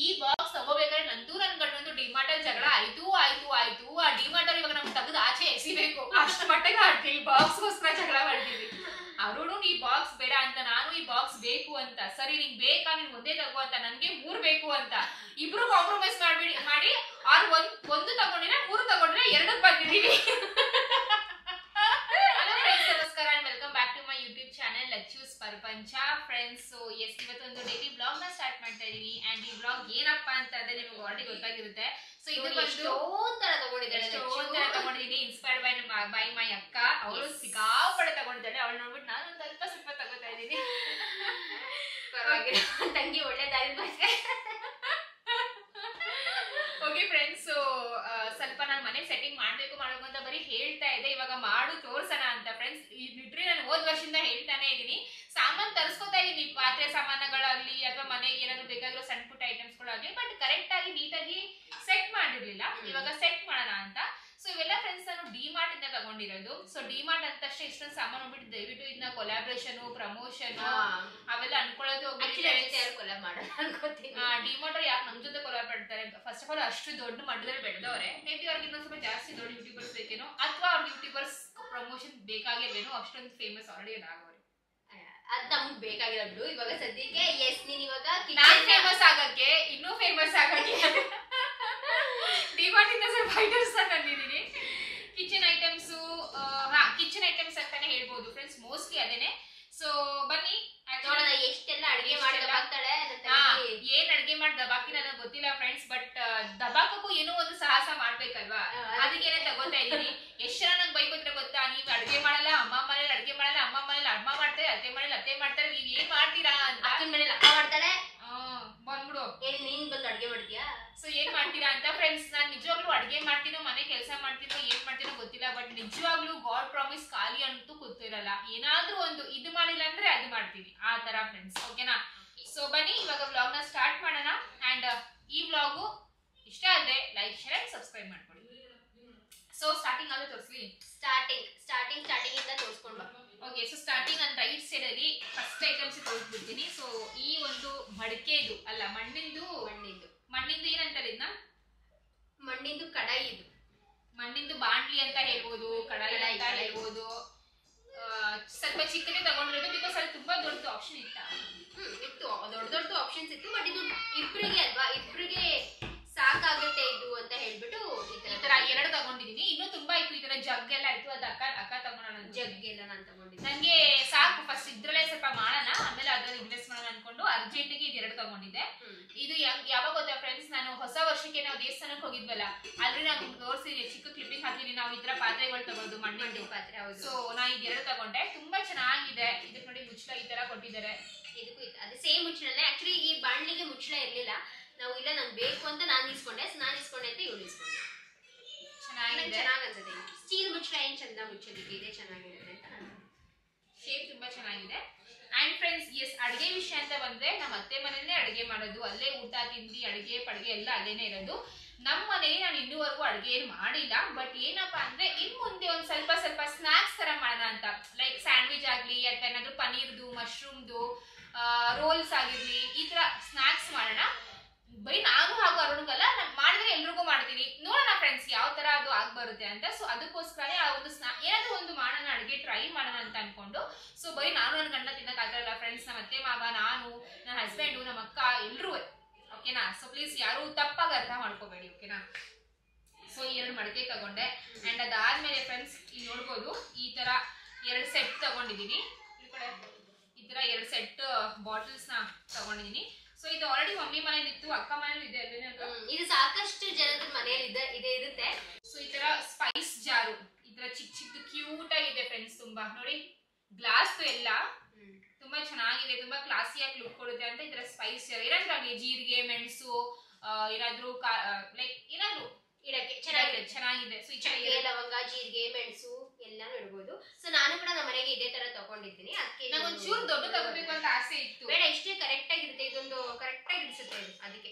ಈ ಬಾಕ್ಸ್ ತಗೋಬೇಕಾದ್ರೆ ನಂದು ನನ್ ಗಂಡಂದು ಡಿಮಾರ್ಟ್ ಅಲ್ಲಿ ಜಗಳ ಆಯ್ತು ಆ ಡಿಮಾರ್ಟ್ ಅಲ್ಲಿ ಇವಾಗ ನಮ್ಗೆ ತೆಗೆದು ಆಚೆ ಎಸಿಬೇಕು ಅಷ್ಟು ಮಟ್ಟಿಗೆ ಈ ಬಾಕ್ಸ್ಗೋಸ್ಕರ ಜಗಳ ಮಾಡ್ತೀವಿ. ಅವರು ಈ ಬಾಕ್ಸ್ ಬೇಡ ಅಂತ, ನಾನು ಈ ಬಾಕ್ಸ್ ಬೇಕು ಅಂತ. ಸರಿ ನಿಂಗೆ ಬೇಕಾ, ನಿನ್ ಒಂದೇ ತಗೋ ಅಂತ, ನನ್ಗೆ 3 ಬೇಕು ಅಂತ. ಇಬ್ರು ಕಾಂಪ್ರಮೈಸ್ ಮಾಡಿ ಅವ್ರು ಒಂದು ತಗೊಂಡಿನ 3 ತಗೊಂಡಿನ 2 ಬಂದಿದೀವಿ. ನಮಸ್ಕಾರ and welcome back to my YouTube channel Lacchu's Prapancha friends. So yes, ಇವತ್ತೊಂದು ಡೈಲಿ ಬ್ಲಾಗ್ ನ ಸ್ಟಾರ್ಟ್ ಮಾಡ್ತಾ ಇದೀನಿ. ಅಂಡ್ ಈ ಬ್ಲಾಗ್ ಏನಪ್ಪಾ ಅಂತ ಅಂದ್ರೆ ನಿಮ್ಗೆ ಆಲ್ರೆಡಿ ಗೊತ್ತಾಗಿರುತ್ತೆ. ಸೊ ಇದು ತಗೊಂಡಿದ್ದೀನಿ ಇನ್ಸ್ಪೈರ್ಡ್ ಬೈ ಮೈ ಅಕ್ಕ. ಅವಳು ಸಿಕ್ಕಾಪಡೆ ತಗೊಂಡಿದ್ದಾಳೆ. ಅವಳು ನೋಡ್ಬಿಟ್ಟು ನಾನು ಸ್ವಲ್ಪ ತಗೋತಾ ಇದ್ದೀನಿ. ಪರವಾಗಿಲ್ಲ, ತಂಗಿ ಒಳ್ಳೆದಾಗಿ ಓಕೆ ಫ್ರೆಂಡ್ಸ್. ಸ್ವಲ್ಪ ನಾನು ಮನೆ ಸೆಟ್ಟಿಂಗ್ ಮಾಡ್ಬೇಕು ಅಂತ ಬರೀ ಹೇಳ್ತಾ ಇದ್ದೆ. ಇವಾಗ ಮಾಡು ತೋರ್ಸೋಣ ಅಂತ ಫ್ರೆಂಡ್ಸ್. ಲಿಟ್ರಲಿ ನಾನು ಹೋದ ವರ್ಷದಿಂದ ಹೇಳ್ತಾನೆ ಇದೀನಿ. ಸಾಮಾನು ತರಿಸ್ಕೊತಾ ಇದೀನಿ, ಪಾತ್ರೆ ಸಾಮಾನುಗಳಾಗ್ಲಿ ಅಥವಾ ಮನೆಗೆ ಏನಾದ್ರು ಬೇಕಾಗಿರೋ ಸಣ್ಣ ಪುಟ್ಟ ಐಟಮ್ಸ್ ಗಳಾಗ್ಲಿ, ಬಟ್ ಕರೆಕ್ಟ್ ಆಗಿ ನೀಟಾಗಿ ಸೆಟ್ ಮಾಡಿರ್ಲಿಲ್ಲ. ಇವಾಗ ಸೆಟ್ ಮಾಡೋಣ ಅಂತ. ಸೊ ಇವೆಲ್ಲ ಫ್ರೆಂಡ್ಸ್ ನಾನು ಡಿಮಾರ್ಟ್ ಇಂದ ತಗೊಂಡಿರೋದು. ಸೊ ಡಿಮಾರ್ಟ್ ಅಂತ ತಕ್ಷಣ ಇಷ್ಟೊಂದು ಸಾಮಾನು ಹೋಗ್ಬಿಟ್ಟು ದಯವಿಟ್ಟು ಇದನ್ನ ಕೊಲಾಬ್ರೇಷನ್ ಪ್ರಮೋಷನ್ ಅವೆಲ್ಲ ಅನ್ಕೊಳ್ಳೋದು ಡಿಮಾರ್ಟ್ ಯಾಕೆ ನಮ್ ಜೊತೆ ಕೊಲಾಬ್ ಮಾಡ್ತಾರೆ. ಫಸ್ಟ್ ಆಫ್ ಆಲ್ ಅಷ್ಟು ದೊಡ್ಡ ಮಟ್ಟದಲ್ಲಿ ಬೆಳೆದವ್ರೆ. ಮೇ ಬಿ ಅವ್ರಿಗೆ ಇನ್ನೊಂದು ಸ್ವಲ್ಪ ಜಾಸ್ತಿ ದೊಡ್ಡ ಯೂಟ್ಯೂಬರ್ಸ್ ಬೇಕೇನೋ, ಅಥವಾ ಅವ್ರ ಯೂಟ್ಯೂಬರ್ಸ್ ಪ್ರಮೋಷನ್ ಬೇಕಾಗಿರ್ಲೇನೋ, ಅಷ್ಟೊಂದು ಫೇಮಸ್ ಆಲ್ರೆಡಿ ಆಗವ್ರೆ. ಅದ್ ನಮ್ಗ್ ಬೇಕಾಗಿರೋದು ಇವಾಗ ಸದ್ಯಕ್ಕೆ. ಎಸ್, ನೀನ್ ಇವಾಗ ಫೇಮಸ್ ಆಗಕ್ಕೆ, ಇನ್ನೂ ಫೇಮಸ್ ಆಗಕ್ಕೆ ಡಿಮಾರ್ಟ್ ಇಂದ ಸ್ವಲ್ಪ ಐಟಮ್ಸ್ ತಂದಿದ್ದೀನಿ. ಕಿಚನ್ ಐಟಮ್ಸ್ ಅಂತಾನೆ ಹೇಳ್ಬೋದು ಫ್ರೆಂಡ್ಸ್, ಮೋಸ್ಟ್ಲಿ ಅದೇನೆ. ಸೊ ಬನ್ನಿ ನೋಡೋಣ ಎಷ್ಟೆಲ್ಲ ಅಡಿಗೆ ಮಾಡಿ ದಬಾಕ್ತಾಳೆ. ಏನ್ ಅಡಿಗೆ ಮಾಡಿ ದಬಾಕ್ತೀನಿ ನನಗೆ ಗೊತ್ತಿಲ್ಲ ಫ್ರೆಂಡ್ಸ್, ಬಟ್ ದಬಾಕಕ್ಕೂ ಏನೋ ಒಂದು ಸಾಹಸ ಮಾಡ್ಬೇಕಲ್ವಾ, ಅದಕ್ಕೇನೆ ತಗೋತಾ ಇದೀನಿ. ಎಷ್ಟ್ ಜನ ನಂಗೆ ಬೈಕೋತ್ರ ಗೊತ್ತಾ, ನೀವ್ ಅಡಿಗೆ ಮಾಡಲ್ಲ, ಅಮ್ಮ ಮನೇಲಿ ಅಡಿಗೆ ಮಾಡಲ್ಲ, ಅಮ್ಮ ಮನೇಲಿ ಅಮ್ಮ ಮಾಡ್ತಾರೆ, ಅತ್ತೆ ಮನೇಲಿ ಅತ್ತೆ ಮಾಡ್ತಾರೆ, ನೀವ್ ಏನ್ ಮಾಡ್ತೀರಾ ಅಂತ. ಅಕ್ಕನ ಮನೇಲಿ ಅಕ್ಕ ಮಾಡ್ತಾಳೆ, ಬಂದ್ಬಿಡು ಏನ್ ನೀನ್ ಬಂದು ಅಡಿಗೆ ಮಾಡ್ತೀಯಾ. ಸೊ ಏನ್ ಮಾಡ್ತೀರಾ ಅಂತ ಫ್ರೆಂಡ್ಸ್. ನಾನ್ ನಿಜವಾಗ್ಲೂ ಅಡಿಗೆ ಮಾಡ್ತೀನೋ, ಮನೆ ಕೆಲಸ ಮಾಡ್ತೀನೋ, ಏನ್ ಮಾಡ್ತೀನೋ ಗೊತ್ತಿಲ್ಲ, ಬಟ್ ನಿಜವಾಗ್ಲೂ ಗಾಡ್ ಪ್ರಾಮಿಸ್ ಖಾಲಿ ಅಂತೂ ಗೊತ್ತಿರಲ್ಲ. ಏನಾದ್ರೂ ಒಂದು ಇದು ಮಾಡಿಲ್ಲ ಅಂದ್ರೆ ಅದು ಮಾಡ್ತೀವಿ, ಆ ತರ ಫ್ರೆಂಡ್ಸ್. ಓಕೆನಾ? ಸೊ ಬನ್ನಿ ಇವಾಗ ವ್ಲಾಗ್ ನ ಸ್ಟಾರ್ಟ್ ಮಾಡೋಣ. ಅಂಡ್ ಈ ವ್ಲಾಗು ಇಷ್ಟ ಆದ್ರೆ ಲೈಕ್, ಶೇರ್ ಅಂಡ್ ಸಬ್ಸ್ಕ್ರೈಬ್ ಮಾಡ್ಕೊಳ್ಳಿ. ಸೊ ಸ್ಟಾರ್ಟಿಂಗ್ ಆದ್ರೆ ತೋರಿಸ್ಲಿ. ಸ್ಟಾರ್ಟಿಂಗ್ ಇಂದ ತೋರಿಸ್ಕೊಂಡು ಬಾ. ಓಕೆ, ಸೊ ಸ್ಟಾರ್ಟಿಂಗ್ ನಾನು ರೈಟ್ ಸೈಡ್ ಅಲ್ಲಿ ಫಸ್ಟ್ ಐಟಮ್ಸ್ ತೋರಿಸ್ಬಿಡ್ತೀನಿ. ಸೊ ಈ ಒಂದು ಮಡಿಕೆದು ಅಲ್ಲ, ಮಣ್ಣಿಂದು ಏನಂತಾರೆ ಇದನ್ನ, ಮಣ್ಣಿಂದು ಕಡಾಯಿ. ಇದು ಮಣ್ಣಿಂದು ಬಾಂಡ್ಲಿ ಅಂತ ಹೇಳ್ಬೋದು, ಕಡಾಯಿ ಅಂತ ಹೇಳ್ಬೋದು. ಸ್ವಲ್ಪ ಚಿಕ್ಕದೇ ತಗೊಂಡಿರೋದು, ಬಿಕಾಸ್ ಅಲ್ಲಿ ತುಂಬಾ ದೊಡ್ಡ ಆಪ್ಷನ್ ಇತ್ತು, ದೊಡ್ಡ ಆಪ್ಷನ್ಸ್ ಇತ್ತು. ಬಟ್ ಇದು ಇಬ್ರಿಗೆ ಅಲ್ವಾ, ಇಬ್ರಿಗೆ ಸಾಕಾಗುತ್ತೆ ಇದು ಅಂತ ಹೇಳ್ಬಿಟ್ಟು ಈ ತರ 2 ತಗೊಂಡಿದೀನಿ. ಇನ್ನೂ ತುಂಬಾ ಇತ್ತು, ಈ ತರ ಜಗ್ ಎಲ್ಲ ಇತ್ತು. ಅದು ಅಕ್ಕ ತಗೊಂಡ ಜಗ್ ಎಲ್ಲ ನಾನು ತಗೊಂಡಿದ್ದೆ. ನಂಗೆ ಸಾಕು, ಫಸ್ಟ್ ಇದ್ರಲ್ಲೇ ಸ್ವಲ್ಪ ಮಾಡೋಣ, ಆಮೇಲೆ ಅದ್ರಲ್ಲಿ ಇನ್ವೆಸ್ಟ್ ಮಾಡೋಣ ಅನ್ಕೊಂಡು ಅರ್ಜೆಂಟ್ಗೆ ಇದು 2 ತಗೊಂಡಿದ್ದೆ. ಇದು ಯಾವಾಗ ಗೊತ್ತಾ ಫ್ರೆಂಡ್ಸ್, ನಾನು ಹೊಸ ವರ್ಷಕ್ಕೆ ನಾವು ದೇವಸ್ಥಾನಕ್ಕೆ ಹೋಗಿದ್ವಲ್ಲ, ಅಲ್ಲಿ ನಾನು ತೋರಿಸಿದೀನಿ, ಚಿಕ್ಕ ಕ್ಲಿಪ್ಪಿಂಗ್ ಹಾಕಿದೀನಿ. ನಾವು ಈ ತರ ಪಾತ್ರೆಗಳು ತಗೊಳ್ಳೋದು, ಮಣ್ಣಿನ ಪಾತ್ರೆ. ಸೊ ನಾ ಇದು 2 ತಗೊಂಡೆ, ತುಂಬಾ ಚೆನ್ನಾಗಿದೆ. ಇದಕ್ಕೆ ನೋಡಿ ಮುಚ್ಚಳ ಈ ತರ ಕೊಟ್ಟಿದ್ದಾರೆ. ಇದಕ್ಕೂ ಅದೇ ಸೇಮ್ ಮುಚ್ಚಳನೆ. ಆಕ್ಚುಲಿ ಈ ಬಾಣ್ಲಿಗೆ ಮುಚ್ಚಳ ಇರ್ಲಿಲ್ಲ. ನಾವು ಇಲ್ಲ ನಂಗೆ ಬೇಕು ಅಂತ ನಾನು ಇಸ್ಕೊಂಡೆ ಅಂತ ಇವಳು ಇಸ್ಕೊಂಡೆ. ಚೆನ್ನಾಗಿ ಅನ್ಸುತ್ತೆ. ಸ್ಟೀಲ್ ಮುಚ್ಚಳ ಏನ್ ಚಂದ ಮುಚ್ಚಲಿಕ್ಕೆ ಇದೆ, ಚೆನ್ನಾಗಿರುತ್ತೆ ಅಂತ. ಶೇಪ್ ತುಂಬಾ ಚೆನ್ನಾಗಿದೆ. ಅಂಡ್ ಫ್ರೆಂಡ್ಸ್, ಎಸ್, ಅಡಿಗೆ ವಿಷಯ ಅಂತ ಬಂದ್ರೆ ನಮ್ಮ ಅತ್ತೆ ಮನೇಲೆ ಅಡಿಗೆ ಮಾಡೋದು, ಅಲ್ಲೇ ಊಟ ತಿಂಡಿ ಅಡಿಗೆ ಪಡಿಗೆ ಎಲ್ಲ ಅಲ್ಲೇನೆ ಇರೋದು. ನಮ್ಮ ಮನೇಲಿ ನಾನು ಇನ್ನೂವರೆಗೂ ಅಡಿಗೆ ಏನು ಮಾಡಿಲ್ಲ. ಬಟ್ ಏನಪ್ಪಾ ಅಂದ್ರೆ ಇನ್ ಮುಂದೆ ಒಂದ್ ಸ್ವಲ್ಪ ಸ್ನಾಕ್ಸ್ ತರ ಮಾಡೋಣ ಅಂತ. ಲೈಕ್ ಸ್ಯಾಂಡ್ವಿಚ್ ಆಗ್ಲಿ, ಅಥವಾ ಏನಾದ್ರು ಪನೀರ್ದು, ಮಶ್ರೂಮ್ದು ರೋಲ್ಸ್ ಆಗಿರ್ಲಿ, ಈ ತರ ಸ್ನಾಕ್ಸ್ ಮಾಡೋಣ. ಬೈ ನಾನು ಹಾಗೂ ಅರುಣ್ಗಲ್ಲ, ಮಾಡಿದ್ರೆ ಎಲ್ರಿಗೂ ಮಾಡ್ತೀನಿ. ನೋಡೋಣ ಫ್ರೆಂಡ್ಸ್ ಯಾವ ತರ ಅದು ಆಗ್ಬರುತ್ತೆ ಅಂತ. ಸೊ ಅದಕ್ಕೋಸ್ಕರ ಆ ಒಂದು ಏನಾದ್ರು ಒಂದು ಮಾಡೋಣ, ಅಡಿಗೆ ಟ್ರೈ ಮಾಡೋಣ ಅಂತ ಅನ್ಕೊಂಡು. ಸೊ ಬೈ ನಾನು ನನ್ನ ಗಂಡ ತಿನ್ನಕ್ ಆಗಲ್ಲ ಫ್ರೆಂಡ್ಸ್. ನಮ್ಮ ಅತ್ತೆ ಮಾವ, ನಾನು, ನನ್ನ ಹಸ್ಬೆಂಡು, ನಮ್ಮ ಅಕ್ಕ ಎಲ್ರೂ. ಓಕೆನಾ? ಸೊ ಪ್ಲೀಸ್ ಯಾರು ತಪ್ಪಾಗಿ ಅರ್ಥ ಮಾಡ್ಕೋಬೇಡಿ. ಓಕೆನಾ? ಸೊ 2 ಮಡಿಕೆ ತಗೊಂಡೆ. ಅಂಡ್ ಅದಾದ್ಮೇಲೆ ಫ್ರೆಂಡ್ಸ್ ಇಲ್ಲಿ ನೋಡ್ಬೋದು, ಈ ತರ 2 ಸೆಟ್ ತಗೊಂಡಿದೀನಿ. ಈ ತರ 2 ಸೆಟ್ ಬಾಟಲ್ಸ್ ನ ತಗೊಂಡಿದೀನಿ. ಸೊ ಇದು ಆಲ್ರೆಡಿ ಮಮ್ಮಿ ಮನೇಲಿ ಇತ್ತು, ಅಕ್ಕ ಮನೇಲಿ ಇದೆ ಅಲ್ವೇನೆ. ಇದು ಸಾಕಷ್ಟು ಜನದ ಮನೆಯಲ್ಲಿ ಇರುತ್ತೆ. ಸೊ ಈ ತರ ಸ್ಪೈಸ್ ಜಾರು, ಈ ತರ ಚಿಕ್ಕ ಕ್ಯೂಟ್ ಆಗಿದೆ ಫ್ರೆಂಡ್ಸ್. ತುಂಬಾ ನೋಡಿ, ಗ್ಲಾಸ್ ಎಲ್ಲ ತುಂಬಾ ಚೆನ್ನಾಗಿದೆ, ತುಂಬಾ ಕ್ಲಾಸಿಯಾಗಿ ಲುಕ್ ಕೊಡುತ್ತೆ ಅಂತ. ಈ ತರ ಸ್ಪೈಸ್ ಜಾರು ಏನಾದ್ರೂ ಜೀರಿಗೆ, ಮೆಣಸು, ಏನಾದ್ರು ಲೈಕ್ ಏನಾದ್ರು ಇಡಕ್ಕೆ ಚೆನ್ನಾಗಿದೆ. ಸೊ ಈ ಚಕ್ಕೆ, ಲವಂಗ, ಜೀರಿಗೆ, ಮೆಣಸು ಎಲ್ಲಾನು ಇಡ್ಬೋದು. ಸೊ ನಾನು ಕೂಡ ನಮ್ಮ ಮನೆಗೆ ಇದೇ ತರ ತಗೊಂಡಿದ್ದೀನಿ. ಅದಕ್ಕೆ ನಂಗೆ ಒಂಚೂರು ದೊಡ್ಡ ತಗೋಬೇಕು ಅಂತ ಆಸೆ ಇತ್ತು. ಬೇಡ, ಇಷ್ಟೇ ಕರೆಕ್ಟ್ ಆಗಿರುತ್ತೆ. ಇದೊಂದು ಕರೆಕ್ಟ್ ಆಗಿ ಇಡಿಸುತ್ತೆ, ಅದಕ್ಕೆ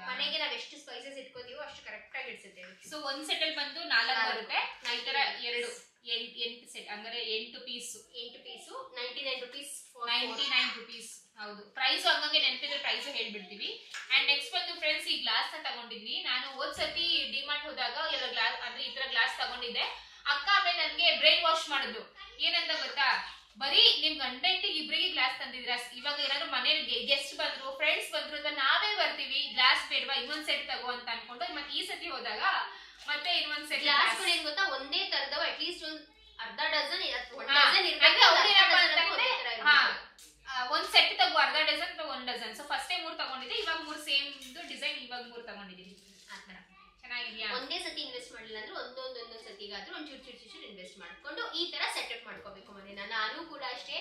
ಮನೆಗೆ ನಾವ್ ಎಷ್ಟು ಸ್ಪೈಸಸ್ ಇಟ್ಕೋತೀವೋ ಅಷ್ಟು ಕರೆಕ್ಟ್ ಆಗಿ ಇಡ್ಸುತ್ತೆ. ಸೊ ಒಂದ್ ಸೆಟ್ ಅಲ್ಲಿ ಬಂದು 4 ಬರುತ್ತೆ. ಈ ತರ 8 ಸೆಟ್ ಅಂದ್ರೆ 8 ಪೀಸ್ 99 rupees 99 rupees. ಹೌದು, ಪ್ರೈಸ್ ಹಂಗಂಗೆ ನೆನಪಿದ್ರೆ ಪ್ರೈಸ್ ಹೇಳ್ಬಿಡ್ತೀವಿ. ಅಂಡ್ ನೆಕ್ಸ್ಟ್ ಬಂದು ಫ್ರೆಂಡ್ಸ್ ಈ ಗ್ಲಾಸ್ ನ ತಗೊಂಡಿದ್ವಿ ನಾನು. ಹೋದ್ ಸತಿ ಡಿಮಾರ್ಟ್ ಹೋದಾಗ ಎಲ್ಲ ಗ್ಲಾಸ್ ಅಂದ್ರೆ ಈ ತರ ಗ್ಲಾಸ್ ತಗೊಂಡಿದ್ದೆ. ಅಕ್ಕ ಆಮೇಲೆ ನನ್ಗೆ ಬ್ರೈನ್ ವಾಶ್ ಮಾಡಿದ್ರು. ಏನಂತ ಗೊತ್ತಾ, ಬರೀ ನಿಮ್ ಗಂಡ ಹೆಂಡತಿಗೆ ಇಬ್ರಿಗೆ ಗ್ಲಾಸ್ ತಂದಿದ್ರ, ಇವಾಗ ಏನಾದ್ರು ಮನೇಲಿ ಗೆಸ್ಟ್ ಬಂದ್ರು ಫ್ರೆಂಡ್ಸ್ ಬಂದ್ರು ಅಂತ ನಾವೇ ಬರ್ತೀವಿ, ಗ್ಲಾಸ್ ಬೇಡವಾ ಇನ್ನೊಂದ್ ಸೆಟ್ ತಗೋ ಅಂತ ಅನ್ಕೊಂಡು ಮತ್ತೆ ಈ ಸತಿ ಹೋದಾಗ ಮತ್ತೆ ಇನ್ನೊಂದ್ ಸೆಟ್ ಗ್ಲಾಸ್ ಏನ್ ಗೊತ್ತಾ, ಒಂದೇ ತರದವ ಅಟ್ಲೀಸ್ಟ್ ಒಂದ್ ಅರ್ಧ ಡಜನ್ ಒಂದ್ ಸೆಟ್ ತಗೋ, ಅರ್ಧ ಡಜನ್ ಅಥವಾ 1 ಡಜನ್. ಸೊ ಫಸ್ಟ್ ಟೈಮ್ 3 ತಗೊಂಡಿದ್ದೆ, ಇವಾಗ 3 ಸೇಮ್ ಡಿಸೈನ್, ಇವಾಗ 3 ತಗೊಂಡಿದೀನಿ. ಆತರ ಚೆನ್ನಾಗಿದ್ಯಾ? ಒಂದೇ ಸತಿ ಇನ್ವೆಸ್ಟ್ ಮಾಡಿಲ್ಲ ಅಂದ್ರೆ ಒಂದೊಂದ್ ಸತಿಗಾದ್ರೂ ಒಂದ್ ಚೂರ್ ಇನ್ವೆಸ್ಟ್ ಮಾಡ್ಕೊಂಡು ಈ ತರ ಸೆಟಪ್ ಮಾಡ್ಕೋಬೇಕು ಮನೇನ. ನಾನು ಕೂಡ ಅಷ್ಟೇ,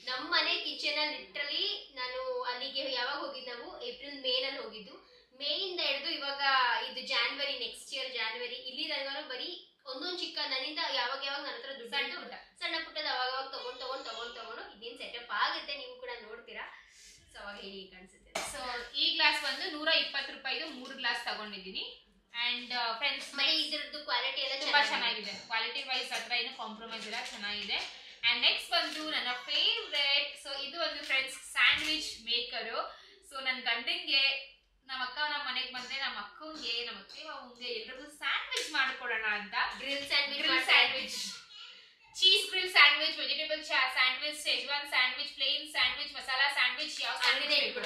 ನಮ್ಮ ಮನೆ ಕಿಚನ್ ಅಲ್ಲಿ ಲಿಟ್ರಲಿ ನಾನು ಅಲ್ಲಿಗೆ ಯಾವಾಗ ಹೋಗಿದ್ದು, ನಾವು ಏಪ್ರಿಲ್ ಮೇ ನಲ್ಲಿ ಹೋಗಿದ್ದು. ಮೇ ಇಂದ ಹಿಡಿದು ಇವಾಗ ಇದು ಜಾನ್ವರಿ, ನೆಕ್ಸ್ಟ್ ಇಯರ್ ಜಾನ್ವರಿ ಇಲ್ಲಿ ತನಕ ಬರೀ ಒಂದೊಂದ್ ಚಿಕ್ಕ ನನ್ನಿಂದ ಯಾವಾಗ ನನ್ನ ಹತ್ರ ದುಡ್ಡು ಸಣ್ಣ ಪುಟ್ಟದ ಅವಾಗ ತಗೊಂಡು ಇದೇನ್ ಸೆಟಪ್ ಆಗುತ್ತೆ, ನೀವು ಕೂಡ ನೋಡ್ತೀರಾ. ಸೊ ಅವಾಗ ಹೇಳಿ ಕಾಣಿಸುತ್ತೆ. ಸೊ ಈ ಗ್ಲಾಸ್ ಬಂದು 120 ರೂಪಾಯಿದು 3 ಗ್ಲಾಸ್ ತಗೊಂಡಿದ್ದೀನಿ. ಅಂಡ್ ಫ್ರೆಂಡ್ಸ್ ಮತ್ತೆ ಇದ್ರದ್ದು ಕ್ವಾಲಿಟಿ ಎಲ್ಲ ತುಂಬಾ ಚೆನ್ನಾಗಿದೆ, ಕ್ವಾಲಿಟಿ ವೈಸ್ ಹತ್ರ ಏನು ಕಾಂಪ್ರಮೈಸ್ ಇಲ್ಲ, ಚೆನ್ನಾಗಿದೆ. ಅಂಡ್ ನೆಕ್ಸ್ಟ್ ಬಂದು ನನ್ನ ಫೇವ್ರೆಟ್, ಸೊ ಇದು ಒಂದು ಫ್ರೆಂಡ್ಸ್ ಸ್ಯಾಂಡ್ವಿಚ್ ಮೇಕರ್. ಸೊ ನನ್ನ ಗಂಡಂಗೆ, ನಮ್ಮ ಅಕ್ಕ ನಮ್ಮ ಮನೆಗೆ ಬಂದ್ರೆ ನಮ್ಮ ಅಕ್ಕಂಗೆ, ನಮ್ಮ ಅತ್ತೆ ಮಾವಂಗೆ ಎಲ್ರಿಗೂ ಸ್ಯಾಂಡ್ವಿಚ್ ಮಾಡ್ಕೊಡೋಣ ಅಂತ. Grill sandwich, cheese grill sandwich, vegetable sandwich, Schezwan sandwich, plain sandwich, masala sandwich, ಯಾವ ಸ್ಯಾಂಡ್ವಿಚ್ ಬೇಕು.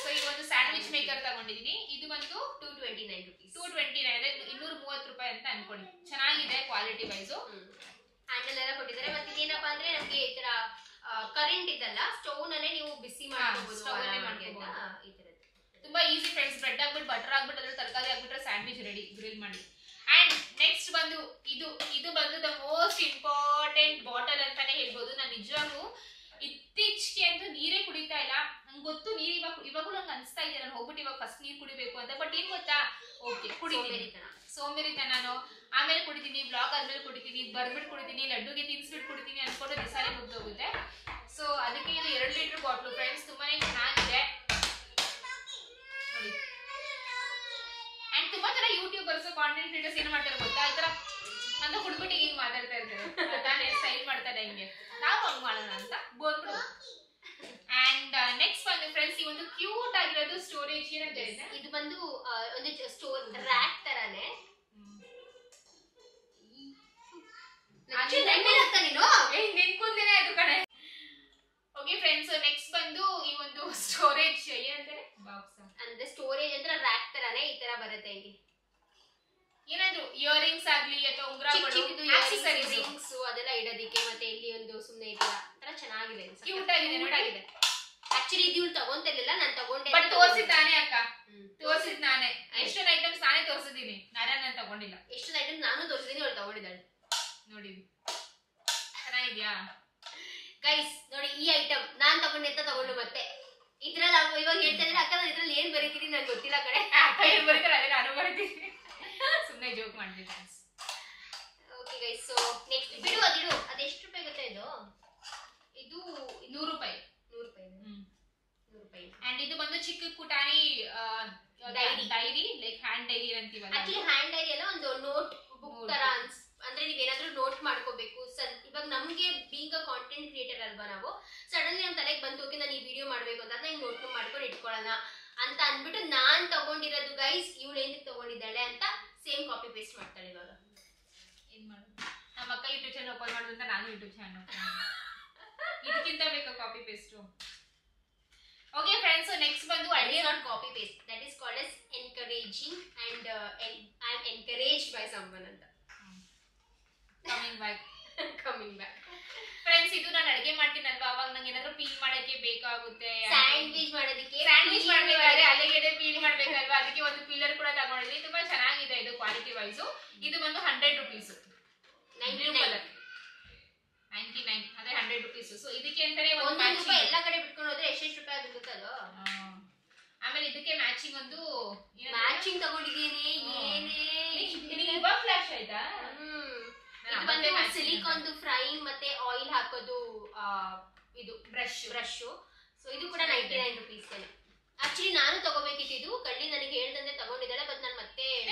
ಸೊ ಈ ಒಂದು ಸ್ಯಾಂಡ್ವಿಚ್ ಮೇಕರ್ ತಗೊಂಡಿದೀನಿ. ಇದು ಬಂದು 229 rupees, 229 230 ರೂಪಾಯಿ ಅಂತ ಅನ್ಕೊಳ್ಳಿ. ಚೆನ್ನಾಗಿದೆ ಕ್ವಾಲಿಟಿ ವೈಸು. ಹ್ಯಾಂಡಲ್ ಎಲ್ಲ ಕೊಟ್ಟಿದ್ದಾರೆ. ಮತ್ತೆ ಇದೇನಪ್ಪ ಅಂದ್ರೆ ನಮ್ಗೆ ಈ ತರ ಕರೆಂಟ್ ಇದಲ್ಲ, ಸ್ಟವ್ ನಲ್ಲೇ ನೀವು ಬಿಸಿ ಮಾಡ್ಕೋಬಹುದು. ಈ ತರ ತುಂಬಾ ಈಸಿ ಫ್ರೆಂಡ್ಸ್. ಬ್ರೆಡ್ ಹಾಕ್ಬಿಟ್ಟು ಬಟರ್ ಹಾಕ್ಬಿಟ್ಟು ಅದ್ರ ತರಕಾರಿ ಹಾಕ್ಬಿಟ್ರೆ ಸ್ಯಾಂಡ್ವಿಚ್ ರೆಡಿ, ಗ್ರಿಲ್ ಮಾಡಿ. ಅಂಡ್ ನೆಕ್ಸ್ಟ್ ಬಂದು ಇದು ಬಂದು ದ ಮೋಸ್ಟ್ ಇಂಪಾರ್ಟೆಂಟ್ ಬಾಟಲ್ ಅಂತಾನೆ ಹೇಳ್ಬೋದು. ನಾನು ನಿಜವಾಗ್ಲೂ ಇತ್ತೀಚೆಗೆ ಅಂತೂ ನೀರೇ ಕುಡಿತಾ ಇಲ್ಲ. ನಂಗೆ ಗೊತ್ತು ನೀರು ಇವಾಗೂ ನಂಗೆ ಅನ್ಸ್ತಾ ಇದೆ ನಾನು ಹೋಗ್ಬಿಟ್ಟು ಇವಾಗ ಫಸ್ಟ್ ನೀರು ಕುಡಿಬೇಕು ಅಂತ. ಬಟ್ ಏನ್ ಗೊತ್ತಾ, ಓಕೆ ಕುಡಿತೀನಿ, ಸೋಂಬೇರಿತನೋ ಆಮೇಲೆ ಕುಡಿತೀನಿ, ಬ್ಲಾಗ್ ಆದ್ಮೇಲೆ ಕುಡಿತೀನಿ, ಬರ್ಬಿಟ್ಟು ಕುಡಿತೀನಿ, ಲಡ್ಡುಗೆ ತಿನ್ಸ್ಬಿಟ್ಟು ಕುಡಿತೀನಿ ಅನ್ಕೊಂಡು ದಿಸಾಲೆ ಮುಗ್ದೋಗುತ್ತೆ. ಸೊ ಅದಕ್ಕೆ ಇದು 2 ಲೀಟರ್ ಬಾಟ್ಲು ಫ್ರೆಂಡ್ಸ್, ತುಂಬಾನೇ ಚೆನ್ನಾಗಿದೆ ನೋಡಿ. ಅಂಡ್ ತುಂಬಾ ತರ ಯೂಟ್ಯೂಬರ್ಸ್ ಕಾಂಟೆಂಟ್ ಕ್ರಿಯೇಟರ್ಸ್ ಏನ್ ಮಾಡ್ತಾರೆ ಗೊತ್ತಾ, ಈ ತರ ಅಂತ ಕುಡ್ಬಿಟ್ಟು ಹಿಂಗ್ ಮಾತಾಡ್ತಾ ಇರ್ತಾರೆ, ತಾನೇ ಸ್ಟೈಲ್ ಮಾಡ್ತಾರೆ ಹಿಂಗೆ, ನಾವು ಹಂಗ್ ಮಾಡೋಣ ಅಂತ ಬೋರ್ಬಿಡು. ಅಂಡ್ ನೆಕ್ಸ್ಟ್ ಬಂದು ಫ್ರೆಂಡ್ಸ್ ಈ ಒಂದು ಕ್ಯೂಟ್ ಆಗಿರೋದು ಸ್ಟೋರೇಜ್ ಏನಂತ ಇದೆ, ಇದು ಬಂದು ಒಂದು ಸ್ಟೋರ್ ರ್ಯಾಕ್ ತರಾನೇ. ಕೂದಲೇನೆ ಅದು ಕಡೆ. ಓಕೆ ಫ್ರೆಂಡ್ಸ್, ನೆಕ್ಸ್ಟ್ ಬಂದು ಈ ಒಂದು ಸ್ಟೋರೇಜ್ ಏನಂತಾರೆ, ಬಾಕ್ಸ್ ಅಂದ್ರೆ ಸ್ಟೋರೇಜ್ ಅಂದ್ರೆ ರ್ಯಾಕ್ ತರಾನೇ ಈ ತರ ಬರುತ್ತೆ. ಇಲ್ಲಿ ಏನಾದ್ರು ಇಯರಿಂಗ್ಸ್ ಆಗ್ಲಿ ಅಥವಾ ಉಂಗುರಗಳು, ರಿಂಗ್ಸ್ ಅದೆಲ್ಲ ಇಡೋದಿಕ್ಕೆ, ಮತ್ತೆ ಇಲ್ಲಿ ಒಂದು ಸುಮ್ಮನೆ ಈ ತರ ಚೆನ್ನಾಗಿದೆ, ಕ್ಯೂಟ್ ಆಗಿದೆ, ನೋಡಾಗಿದೆ. ಆಕ್ಚುಲಿ ಇದು ಇವ್ರು ತಗೊಂತಿರ್ಲಿಲ್ಲ, ನಾನು ತಗೊಂಡೆ. ಬಟ್ ತೋರಿಸಿದ್ದಾನೆ ಅಕ್ಕ, ತೋರಿಸಿದ್ ನಾನೇ. ಎಷ್ಟೊಂದು ಐಟಮ್ಸ್ ನಾನೇ ತೋರಿಸಿದೀನಿ, ನಾನು ತಗೊಂಡಿಲ್ಲ. ಎಷ್ಟೊಂದು ಐಟಮ್ಸ್ ನಾನು ತೋರಿಸಿದೀನಿ, ಅವ್ರು ತಗೊಂಡಿದ್ದಾಳೆ ನೋಡಿ. ಚೆನ್ನಾಗಿದ್ಯಾ ಗೈಸ್? ನೋಡಿ ಈ ಐಟಮ್ ನಾನ್ ತಗೊಂಡೆ ಅಂತ ತಗೊಂಡು ಮತ್ತೆ ಇದ್ರಲ್ಲಿ ಇವಾಗ ಹೇಳ್ತಾ ಇದ್ರೆ ಅಕ್ಕ ನಾನು ಇದ್ರಲ್ಲಿ ಏನ್ ಬರೀತೀನಿ ನಂಗೆ ಗೊತ್ತಿಲ್ಲ ಕಡೆ. ಅಕ್ಕ ಏನ್ ಬರೀತಾರೆ ಅದೇ ನಾನು ಬರೀತೀನಿ, ಸುಮ್ಮನೆ ಜೋಕ್ ಮಾಡ್ತೀನಿ friends. Okay guys, so next ಬಿಡು ಅದೆಷ್ಟು ರೂಪಾಯಿ ಗೊತ್ತಾ ಇದು? ಇದು 100 ರೂಪಾಯಿ. 100 ರೂಪಾಯಿ. ಅಂಡ್ ಇದು ಬಂದು ಚಿಕ್ಕ ಪುಟಾಣಿ ಡೈರಿ, ಲೈಕ್ ಹ್ಯಾಂಡ್ ಡೈರಿ ಅಂತೀವಲ್ಲ. ಆಕ್ಚುಲಿ ಹ್ಯಾಂಡ್ ಡೈರಿ ಎಲ್ಲ ಒಂದು ನೋಟ್ ಬುಕ್ ತರ ಅಂದ್ರೆ ನೀವೇನಾದ್ರೂ ನೋಟ್ ಮಾಡ್ಕೋಬೇಕು. ಇವಾಗ ನಮ್ಗೆ ಬೀಂಗ್ ಅ ಕಾಂಟೆಂಟ್ ಕ್ರಿಯೇಟರ್ ಅಲ್ವಾ, ನಾವು ಸಡನ್ಲಿ ನಮ್ ತಲೆಗೆ ಬಂತು ಓಕೆ ನಾನು ಈ ವಿಡಿಯೋ ಮಾಡ್ಬೇಕು ಅಂತ ಹಿಂಗ್ ನೋಟ್ ಮಾಡ್ಕೊಂಡು ಇಟ್ಕೊಳ್ಳೋಣ ಅಂತ ಅಂದ್ಬಿಟ್ಟು ನಾನ್ ತಗೊಂಡಿರೋದು ಗೈಸ್. ಇವಳು ಏನ್ ತಗೊಂಡಿದ್ದಾಳೆ ಅಂತ ಸೇಮ್ ಕಾಪಿ ಪೇಸ್ಟ್ ಮಾಡ್ತಾಳೆ. ಇವಾಗ ಏನ್ ಮಾಡೋದು, ನಮ್ಮ ಅಕ್ಕ ಯೂಟ್ಯೂಬ್ ಚಾನಲ್ ಓಪನ್ ಮಾಡೋದು ಅಂತ ನಾನು ಯೂಟ್ಯೂಬ್ ಚಾನಲ್ ಇದಕ್ಕಿಂತ ಬೇಕಾ copy paste? Okay friends, next ಬಂದು ಅಡಿಗೆ not copy paste, that is called as encouraging and I am encouraged by someone ಅಂತ. ಕಮಿಂಗ್ ಬ್ಯಾಕ್ ಫ್ರೆಂಡ್ಸ್, ಇದು ನಾನು ಅಡಿಗೆ ಮಾಡ್ತೀನಲ್ವಾ, ಅವಾಗ ನಂಗೆ ಏನಾದ್ರು ಪೀಲ್ ಮಾಡಕ್ಕೆ ಬೇಕಾಗುತ್ತೆ. ಸ್ಯಾಂಡ್ವಿಚ್ ಮಾಡೋದಕ್ಕೆ ಮಾಡ್ಬೇಕಾದ್ರೆ ಅಲ್ಲಿಗೆ ಪೀಲ್ ಮಾಡ್ಬೇಕಲ್ವಾ, ಅದಕ್ಕೆ ಒಂದು ಪೀಲರ್ ಕೂಡ ತಗೊಂಡಿದ್ವಿ. ತುಂಬಾ ಚೆನ್ನಾಗಿದೆ ಇದು ಕ್ವಾಲಿಟಿ ವೈಸು. ಇದು ಬಂದು 100 rupees, 99 ಅದೇ 100 rupees. ಸೊ ಇದಕ್ಕೆ ಅಂತಾನೆ ಒಂದು ರೂಪಾಯಿ ಎಲ್ಲ ಕಡೆ ಬಿಟ್ಕೊಂಡು ಹೋದ್ರೆ ಎಷ್ಟು ರೂಪಾಯಿ ಆಗುತ್ತೆ ಅದು. ಆಮೇಲೆ ಇದಕ್ಕೆ ಮ್ಯಾಚಿಂಗ್ ಒಂದು ಮ್ಯಾಚಿಂಗ್ ತಗೊಂಡಿದ್ದೀನಿ. ಏನೇ ಇವಾಗ ಫ್ಲಾಶ್ ಆಯ್ತಾ? ಸಿಲಿಕಾನ್ ಫ್ರೈಯಿಂಗ್ ಮತ್ತೆ ಆಯಿಲ್ ಹಾಕೋದು ಇದು ಬ್ರಷ್. ಸೊ ಇದು ಕೂಡ 99 rupees. ಆಕ್ಚುಲಿ ನಾನು ತಗೋಬೇಕಿತ್ತು, ಕಳ್ಳಿ ನನಗೆ ಹೇಳ್ದಂತೆ ತಗೊಂಡಿದ್ದಾಳೆ. ಬಟ್ ನಾನು ಮತ್ತೆ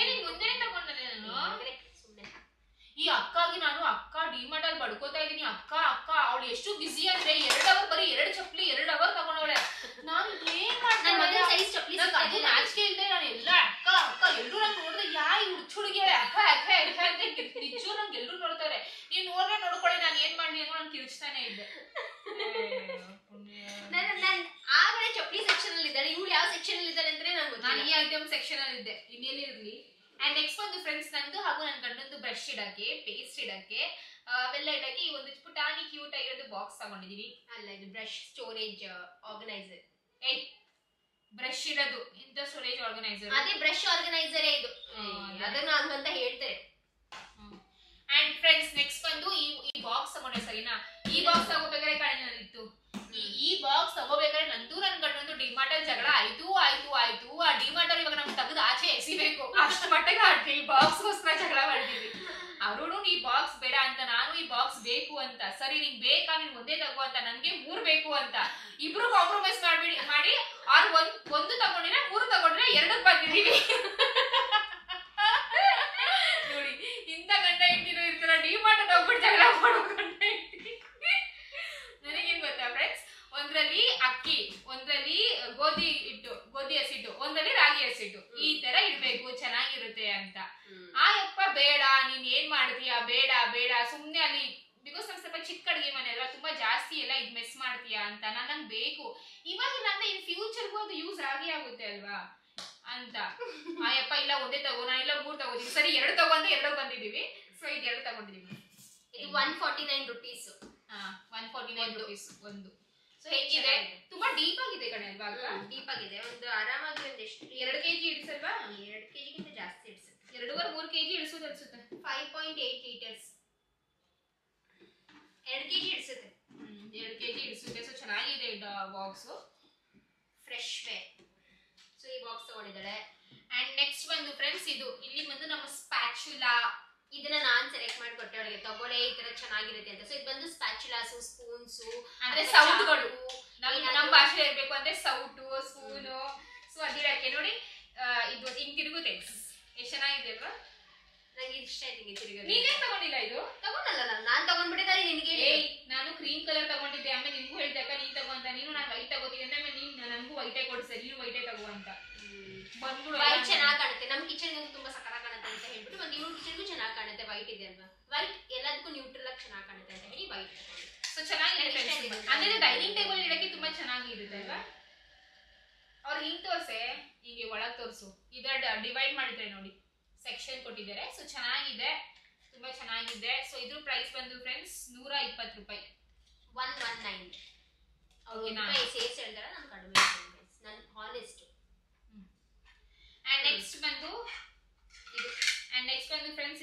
ಮುಂದೆನೆ ತಗೊಂಡೆ ನಾನು. ಸುಮ್ಮನೆ ಈ ಅಕ್ಕಾಗಿ ನಾನು ಅಕ್ಕ ಡಿಮಾರ್ಟ್ ಅಲ್ಲಿ ಬಡ್ಕೋತಾ ಇದೀನಿ. ಅಕ್ಕ ಅಕ್ಕ ಅವಳು ಎಷ್ಟು ಬಿಸಿ ಅಂದ್ರೆ 2 ಅವರ್ ಬರೀ 2 ಚಪ್ಪಲಿ 2 ಅವರ್ ತಗೊಂಡವಳೆ. ನಾನು ಏನ್ ಮಾಡ್ದೆ ಸೈಜ್ ಚಪ್ಪಲಿ ನಾಚಿಕೆ ಇಲ್ದೆ ನಾನು ಎಲ್ಲ ಅಕ್ಕ ಅಕ್ಕ ಎಲ್ರು ನಂಗೆ ನೋಡಿದ್ರೆ ಯಾಯಿ ಹುಡುಗಿಯ ಅಕ್ಕ ಅಕ್ಕ ಅಕ್ಕ ಅಂತ ನಿಜ ನಂಗೆ ಎಲ್ರು ನೋಡ್ತಾರೆ. ನೀವ್ ನೋಡ್ರೆ ನೋಡ್ಕೊಳ್ಳಿ ನಾನು ಏನ್ ಮಾಡ್ಲಿ ಅನ್ನೋ ನಾನು ಕಿರ್ಚ್ತಾನೆ ಇದ್ದೆ. ನಾನು ಆಗಲೇ ಚಪ್ಪಲಿ ಸೆಕ್ಷನ್ ಅಲ್ಲಿ ಇದ್ದಾಳೆ, ಇವ್ಳು ಯಾವ ಸೆಕ್ಷನ್ ಅಲ್ಲಿ ಇದ್ದಾಳೆ ಅಂದ್ರೆ ನಾನು ಈ ಐಟಮ್ ಸೆಕ್ಷನ್ ಅಲ್ಲಿ ಇದ್ದೆ, ಇನ್ನೆಲ್ಲಿ ಇರ್ಲಿ. ಅಂಡ್ ನೆಕ್ಸ್ಟ್ ಒಂದು ಫ್ರೆಂಡ್ಸ್ ನಂದು ಹಾಗೂ ನನ್ನ ಗಂಡಂದು ಬ್ರಷ್ ಇಡಕ್ಕೆ, ಪೇಸ್ಟ್ ಇಡಕ್ಕೆ, ಅವೆಲ್ಲ ಇಡಕ್ಕೆ ಈ ಒಂದು ಪುಟಾಣಿ ಕ್ಯೂಟ್ ಆಗಿರೋದು ಬಾಕ್ಸ್ ತಗೊಂಡಿದೀನಿ. ಅಲ್ಲ ಇದು ಬ್ರಷ್ ಸ್ಟೋರೇಜ್ ಆರ್ಗನೈಸರ್. ಬ್ರಷ್ ಇಡೋದು ಇಂತ ಸ್ಟೋರೇಜ್ ಆರ್ಗನೈಸರ್. ಅದೇ ಬ್ರಷ್ ಆರ್ಗನೈಸರ್ ಇದು, ಅದನ್ನ ಹಂಗಂತ ಹೇಳ್ತಾರೆ. ಅಂಡ್ ಫ್ರೆಂಡ್ಸ್ ನೆಕ್ಸ್ಟ್ ಬಂದು ಈ ಬಾಕ್ಸ್ ತಗೊಂಡೆ ಸರಿನಾ. ಈ ಬಾಕ್ಸ್ ತಗೋಬೇಕಾದ್ರೆ ಕಾಣಿತ್ತು. ಈ ಬಾಕ್ಸ್ ತಗೋಬೇಕಾದ್ರೆ ನಂದು ನನ್ನ ಗಂಡಂದು ಡಿಮಾರ್ಟ್ ಅಲ್ಲಿ ಜಗಳ ಆಯ್ತು. ಆ ಡಿಮಾರ್ಟ್ ಅಲ್ಲಿ ಇವಾಗ ನಮ್ಗೆ ತೆಗೆದು ಆಚೆ ಎಸಿಬೇಕು ಅಷ್ಟು ಮಟ್ಟಿಗೆ ಈ ಬಾಕ್ಸ್ ಗೋಸ್ಕರ ಜಗಳ ಮಾಡ್ತೀವಿ. ಅವರು ಈ ಬಾಕ್ಸ್ ಬೇಡ ಅಂತ, ನಾನು ಈ ಬಾಕ್ಸ್ ಬೇಕು ಅಂತ. ಸರಿ ನಿಂಗೆ ಬೇಕಾ, ನೀನ್ ಒಂದೇ ತಗೋ ಅಂತ, ನನ್ಗೆ 3 ಬೇಕು ಅಂತ. ಇಬ್ರು ಕಾಂಪ್ರಮೈಸ್ ಮಾಡಿ ಅವ್ರು ಒಂದು ತಗೊಂಡಿನ 3 ತಗೊಂಡ್ರೆ 2 ಬಂದಿದೀವಿ. ನೋಡಿ ಇಂಥ ಗಂಡ ಹೆಂಡತಿರು ಇರ್ತಾರ, ಡಿಮಾರ್ಟ್ ಹೋಗ್ಬಿಟ್ಟು ಜಗಳ ಮಾಡ್ಕೊಂಡು. ನನಗೇನ್ ಗೊತ್ತಾ ಫ್ರೆಂಡ್ಸ್, ಒಂದ್ರಲ್ಲಿ ಅಕ್ಕಿ, ಒಂದ್ರಲ್ಲಿ ಗೋಧಿ ಹಸಿಟ್ಟು, ಒಂದ್ರಲ್ಲಿ ರಾಗಿ ಹಸಿಟ್ಟು, ಈ ತರ ಇರ್ಬೇಕು ಚೆನ್ನಾಗಿರುತ್ತೆ ಅಂತ. ಯಪ್ಪ ಬೇಡ, ನೀನ್ ಏನ್ ಮಾಡ್ತೀಯಾ, ಬೇಡ ಬೇಡ ಸುಮ್ನೆ ಅಲ್ಲಿ, ಬಿಕಾಸ್ ನಮ್ ಸ್ವಲ್ಪ ಚಿಕ್ಕ ಅಡಿಗೆ ಮನೆ ಅಲ್ವಾ, ತುಂಬಾ ಜಾಸ್ತಿ ಎಲ್ಲ ಇದ್ ಮೆಸ್ ಮಾಡ್ತೀಯಾ ಅಂತ. ನಂಗೆ ಬೇಕು ಇವಾಗಿಲ್ಲ ಅಂದ್ರೆ ಇನ್ ಫ್ಯೂಚರ್ಗೂ ಅದು ಯೂಸ್ ಆಗುತ್ತೆ ಅಲ್ವಾ ಅಂತ. ಯಪ್ಪ ಇಲ್ಲ ಒಂದೇ ತಗೋ, ನಾನಿಲ್ಲ 3 ತಗೋದೀವಿ. ಸರಿ 2 ತಗೋ ಅಂತ 2 ಬಂದಿದೀವಿ. ಸೊ ಇದು 2 ತಗೊಂಡಿದೀವಿ. ಇದು 149 ರೂಪೀಸ್. 149 ರೂಪೀಸ್ ಒಂದು. ಸೊ ಹೇಗಿದೆ, ತುಂಬಾ ಡೀಪ್ ಆಗಿದೆ ಕಣೆ ಅಲ್ವಾ? ಡೀಪ್ ಆಗಿದೆ. ಒಂದು ಆರಾಮಾಗಿ ಒಂದು ಎಷ್ಟು 2 kg ಇಡಿಸಲ್ವಾ? 2 kg ಗಿಂತ ಜಾಸ್ತಿ ಇಡಿಸುತ್ತೆ. 2.5-3 kg ಇಡಿಸೋದು ಅನ್ಸುತ್ತೆ. 5.8 ಲೀಟರ್ಸ್ 2 kg ಇಡಿಸುತ್ತೆ. 2 kg ಇಡಿಸುತ್ತೆ. ಸೊ ಚೆನ್ನಾಗಿದೆ ಬಾಕ್ಸ್, ಫ್ರೆಶ್ ವೇರ್. ಸೊ ಈ ಬಾಕ್ಸ್ ತಗೊಂಡಿದ್ದಾಳೆ. ಅಂಡ್ ನೆಕ್ಸ್ಟ್ ಬಂದು ಫ್ರೆಂಡ್ಸ್ ಇದು ಇಲ್ಲಿ ಬಂದು ನಮ್ಮ ಸ್ಪ್ಯಾಚುಲಾ. ಇದನ್ನ ನಾನ್ ಸೆಲೆಕ್ಟ್ ಮಾಡಿ ಕೊಟ್ಟೆ ಅವಳಿಗೆ, ತಗೊಳ್ಳೆ ಈ ತರ ಚೆನ್ನಾಗಿರುತ್ತೆ ಅಂತ. ಸೊ ಇದು ಬಂದು ಸ್ಪ್ಯಾಚುಲಾಸು, ಸ್ಪೂನ್ಸು, ಅಂದ್ರೆ ಸೌಟ್ಗಳು. ನಮ್ಮ ಭಾಷೆ ಇರ್ಬೇಕು ಅಂದ್ರೆ ಸೌಟು, ಸ್ಪೂನು. ಸೊ ಅದಿರಕ್ಕೆ ನೋಡಿ ಇದು ಹಿಂಗ್ ತಿರುಗುತ್ತೆ. ಎಷ್ಟು ಚೆನ್ನಾಗಿದೆ ಅಲ್ವಾ? ನಂಗೆ ಇಷ್ಟ ಆಯ್ತು ಹಿಂಗೆ ತಿರುಗೋದು. ನೀನೇನ್ ತಗೊಂಡಿಲ್ಲ? ಇದು ತಗೊಂಡಲ್ಲ ನಾನ್ ತಗೊಂಡ್ಬಿಟ್ಟಿದ್ದಾರೆ. ನಿನಗೆ ನಾನು ಕ್ರೀಮ್ ಕಲರ್ ತಗೊಂಡಿದ್ದೆ, ಆಮೇಲೆ ನಿನ್ಗೂ ಹೇಳ್ದೆ ಅಕ್ಕ ನೀನ್ ತಗೋ ಅಂತ. ನೀನು ನಾನು ವೈಟ್ ತಗೋತೀನಿ ಅಂದ್ರೆ ಆಮೇಲೆ ನೀನ್ ನನಗೂ ವೈಟೇ ಕೊಡ್ಸೆ, ನೀನು ವೈಟೇ ತಗೋ ಅಂತ. ವೈಟ್ ಚೆನ್ನಾಗಿ ಕಾಣುತ್ತೆ, ನಮ್ ಕಿಚನ್ ತುಂಬಾ ಸಕ್ಕತ್ತಾಗಿ ಕಾಣುತ್ತೆ ಅಂತ ಹೇಳ್ಬಿಟ್ಟು, ಒಂದು ಇವ್ರ ಕಿಚನ್ಗೂ ಚೆನ್ನಾಗಿ ಕಾಣುತ್ತೆ. ವೈಟ್ ಇದೆ ಅಲ್ವಾ, ವೈಟ್ ಎಲ್ಲದಕ್ಕೂ ನ್ಯೂಟ್ರಲ್ ಆಗಿ ಚೆನ್ನಾಗಿ ಕಾಣುತ್ತೆ ಅಂತ ಹೇಳಿ ವೈಟ್. ಸೊ ಚೆನ್ನಾಗಿದೆ ಅಂದ್ರೆ ಡೈನಿಂಗ್ ಟೇಬಲ್ ಇಡಕ್ಕೆ ತುಂಬಾ ಚೆನ್ನಾಗಿರುತ್ತೆ ಅಲ್ವಾ? ಅವ್ರು ಹಿಂಗ್ ತೋರ್ಸೆ, ಹೀಗೆ ಒಳಗ್ ತೋರ್ಸು. ಇದರ ಡಿವೈಡ್ ಮಾಡಿದ್ರೆ ನೋಡಿ, ಸೆಕ್ಷನ್ ಕೊಟ್ಟಿದ್ದಾರೆ. ಸೊ ಚೆನ್ನಾಗಿದೆ, ತುಂಬಾ ಚೆನ್ನಾಗಿದೆ. ಸೊ ಇದ್ರ ಪ್ರೈಸ್ ಬಂದು ಫ್ರೆಂಡ್ಸ್ 120 ರೂಪಾಯಿ. 119. ಓಕೆನಾ? ಸೇಲ್ಸ್ ಹೇಳ್ತಾರೆ, ನಾನು ಕಡಿಮೆ, ನಾನು ಹಾನೆಸ್ಟ್. ಅಂಡ್ ನೆಕ್ಸ್ಟ್ ಬಂದು ಫ್ರೆಂಡ್ಸ್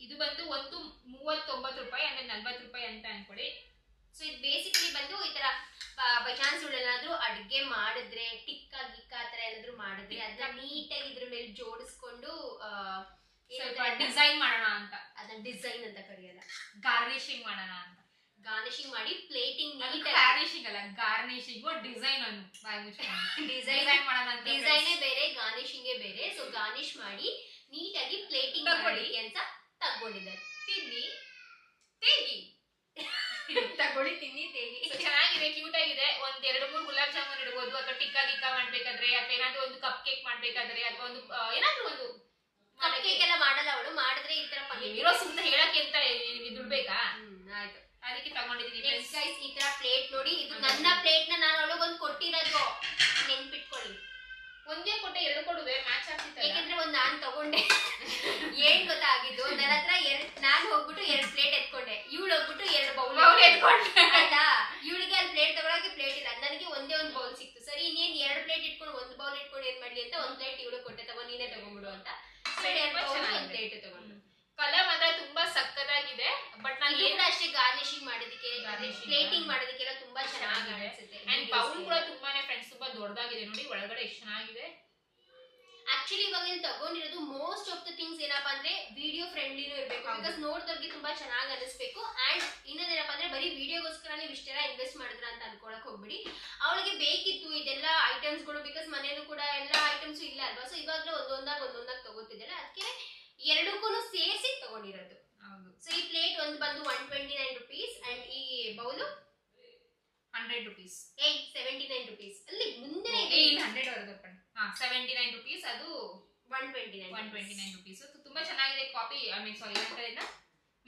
ಇದು ಬಂದು ಒಂದು 39 ರೂಪಾಯಿ ಅಂದ್ರೆ 40 ರೂಪಾಯಿ ಅಂತ ಅನ್ಕೊಡಿ. ಸೊ ಇದು ಬೇಸಿಕಲಿ ಬಂದು ಈ ತರ ಬೈ ಚಾನ್ಸ್ ಏನಾದ್ರು ಅಡ್ಗೆ ಮಾಡಿದ್ರೆ, ಟಿಕ್ಕ ಗಿಕ್ಕ ಆ ತರ ಏನಾದ್ರು ಮಾಡಿದ್ರೆ ಅದನ್ನ ನೀಟಾಗಿ ಇದ್ರ ಮೇಲೆ ಜೋಡಿಸ್ಕೊಂಡು ಡಿಸೈನ್ ಮಾಡೋಣ ಅಂತ. ಅದನ್ನ ಡಿಸೈನ್ ಅಂತ ಕರೆಯಲ್ಲ, ಗಾರ್ನಿಶಿಂಗ್ ಮಾಡೋಣ ಅಂತ. ಗಾರ್ನಿಶಿಂಗ್ ಮಾಡಿ ಪ್ಲೇಟಿಂಗ್, ಗಾರ್ನಿಶಿಂಗ್ ಅಲ್ಲ, ಗಾರ್ನಿಶಿಂಗ್ ಡಿಸೈನ್ ಅನ್ನು ಡಿಸೈನ್ ಮಾಡೋಣ ಅಂತ. ಡಿಸೈನೇ ಬೇರೆ, ಗಾರ್ನಿಶಿಂಗೇ ಬೇರೆ. ಸೊ ಗಾರ್ನಿಶ್ ಮಾಡಿ ನೀಟಾಗಿ ಪ್ಲೇಟಿಂಗ್ ಮಾಡಿ ಅಂತ ತಗೊಂಡಿದ್ದಾರೆ. ತಿನ್ನಿ ತೇಗಿ ತಗೊಳ್ಳಿ, ತಿನ್ನಿ ತೇಗಿ. ಚೆನ್ನಾಗಿದೆ, ಕ್ಯೂಟ್ ಆಗಿದೆ. ಒಂದ್ 2-3 ಗುಲಾಬ್ ಜಾಮೂನ್ ಇಡಬಹುದು, ಅಥವಾ ಟಿಕ್ಕಾ ಗಿಕ್ಕಾ ಮಾಡ್ಬೇಕಾದ್ರೆ, ಅಥವಾ ಏನಾದ್ರು ಒಂದು ಕಪ್ ಕೇಕ್ ಮಾಡ್ಬೇಕಾದ್ರೆ, ಅಥವಾ ಒಂದು ಏನಾದ್ರು ಒಂದು ಕಪ್ ಕೇಕ್ ಎಲ್ಲ ಮಾಡಲ್ಲ ಅವಳು. ಮಾಡಿದ್ರೆ ಈ ತರ ಇರೋ ಸುಮ್ಮನೆ ಹೇಳಕ್ಕೆ ಅಂತ ದುಡ್ಡು ಬೇಕಾ? ಆಯ್ತು, ಅದಕ್ಕೆ ತಗೊಂಡಿದ್ದೀನಿ. ನೆಕ್ಸ್ಟ್ ಗೈಸ್ ಈ ತರ ಪ್ಲೇಟ್ ನೋಡಿ, ಇದು ನನ್ನ ಪ್ಲೇಟ್ ನ ನಾನು ಅವಳಿಗೊಂದು ಕೊಟ್ಟಿರೋದು, ನೆನ್ಪಿಟ್ಕೊಳ್ಳಿ. ಒಂದೇ ಕೊಟ್ಟೆ 2 ಕೊಡುವೆ, ಮ್ಯಾಚ್ ಆಗ್ತಿತ್ತು. ಯಾಕಂದ್ರೆ ಒಂದ್ ನಾನ್ ತಗೊಂಡೆ. ಏನ್ ಗೊತ್ತಾಗಿದ್ದು, ನನ್ನ ಹತ್ರ ನಾನ್ ಹೋಗ್ಬಿಟ್ಟು 2 ಪ್ಲೇಟ್ ಎತ್ಕೊಂಡೆ, ಇವಳು ಹೋಗ್ಬಿಟ್ಟು 2 ಬೌಲ್ ಎತ್ಕೊಂಡೆ ಆಯ್ತಾ. ಇವಳಿಗೆ ಅಲ್ಲಿ ಪ್ಲೇಟ್ ತಗೊಳಕ್ಕೆ ಪ್ಲೇಟ್ ಇಲ್ಲ, ನನಗೆ ಒಂದೇ ಒಂದು ಬೌಲ್ ಸಿಕ್ತು. ಸರಿ ಇನ್ನೇನ್ 2 ಪ್ಲೇಟ್ ಇಟ್ಕೊಂಡು 1 ಬೌಲ್ ಇಟ್ಕೊಂಡು ಏನ್ ಮಾಡ್ಲಿ ಅಂತ 1 ಪ್ಲೇಟ್ ಇವಳು ಕೊಟ್ಟೆ, ತಗೋ ನೀನೇ ತಗೊಂಡ್ಬಿಡು ಅಂತ. 1 ಪ್ಲೇಟ್ ತಗೊಂಡು. ಕಲರ್ ಮಾತ್ರ ತುಂಬಾ ಸಕ್ಕತ್ತಾಗಿದೆ. ಬಟ್ ನಾನು ಕೂಡ ಅಷ್ಟೇ ಗಾರ್ನಿಶಿಂಗ್ ಮಾಡೋದಕ್ಕೆ, ಪ್ಲೇಟಿಂಗ್ ಮಾಡೋದಕ್ಕೆಲ್ಲ ತುಂಬಾ ಚೆನ್ನಾಗಿ ಅನ್ಸುತ್ತೆ. ಅಂಡ್ ಬೌಲ್ ಕೂಡ ತುಂಬಾನೇ ಫ್ರೆಂಡ್ಸ್ ತುಂಬಾ ದೊಡ್ಡದಾಗಿದೆ ನೋಡಿ, ಒಳಗಡೆ ಎಷ್ಟು ಚೆನ್ನಾಗಿದೆ. ಆಕ್ಚುಲಿ ಇವಾಗ ಇಲ್ಲಿ ತಗೊಂಡಿರೋದು ಮೋಸ್ಟ್ ಆಫ್ ದ ಥಿಂಗ್ಸ್ ಏನಪ್ಪಾ ಅಂದ್ರೆ ವಿಡಿಯೋ ಫ್ರೆಂಡ್ಲಿನೂ ಇರಬೇಕು, ಬಿಕಾಸ್ ನೋಡಿದವ್ರಿಗೆ ತುಂಬಾ ಚೆನ್ನಾಗಿ ಅನಿಸ್ಬೇಕು. ಅಂಡ್ ಇನ್ನೊಂದೇನಪ್ಪ ಅಂದ್ರೆ ಬರೀ ವಿಡಿಯೋಗೋಸ್ಕರ ನೀವು ಇಷ್ಟೆಲ್ಲ ಇನ್ವೆಸ್ಟ್ ಮಾಡಿದ್ರ ಅಂತ ಅನ್ಕೊಳಕ್ ಹೋಗ್ಬಿಡಿ. ಅವಳಿಗೆ ಬೇಕಿತ್ತು ಇದೆಲ್ಲ ಐಟಮ್ಸ್ಗಳು, ಬಿಕಾಸ್ ಮನೇಲೂ ಕೂಡ ಎಲ್ಲ ಐಟಮ್ಸ್ ಇಲ್ಲ ಅಲ್ವಾ, ಸೊ ಇವಾಗಲೂ ಒಂದೊಂದಾಗಿ ತಗೋತಿದ್ದಲ್ಲ, ಅದಕ್ಕೆ ಎರಡಕ್ಕೂ ಸೇರಿಸಿ ತಗೊಂಡಿರೋದು. ಹೌದು. ಸೊ ಈ ಪ್ಲೇಟ್ ಒಂದು ಬಂದು 129 rupees ಅಂಡ್ ಈ ಬೌಲು 100 rupees. 79 rupees. ಅಲ್ಲಿ ಮುಂದೆ ಇಲ್ಲಿ 100 ಬರುತ್ತೆ. 79 rupees, ಅದು 129 rupees. ತುಂಬಾ ಚೆನ್ನಾಗಿದೆ coffee, I mean sorry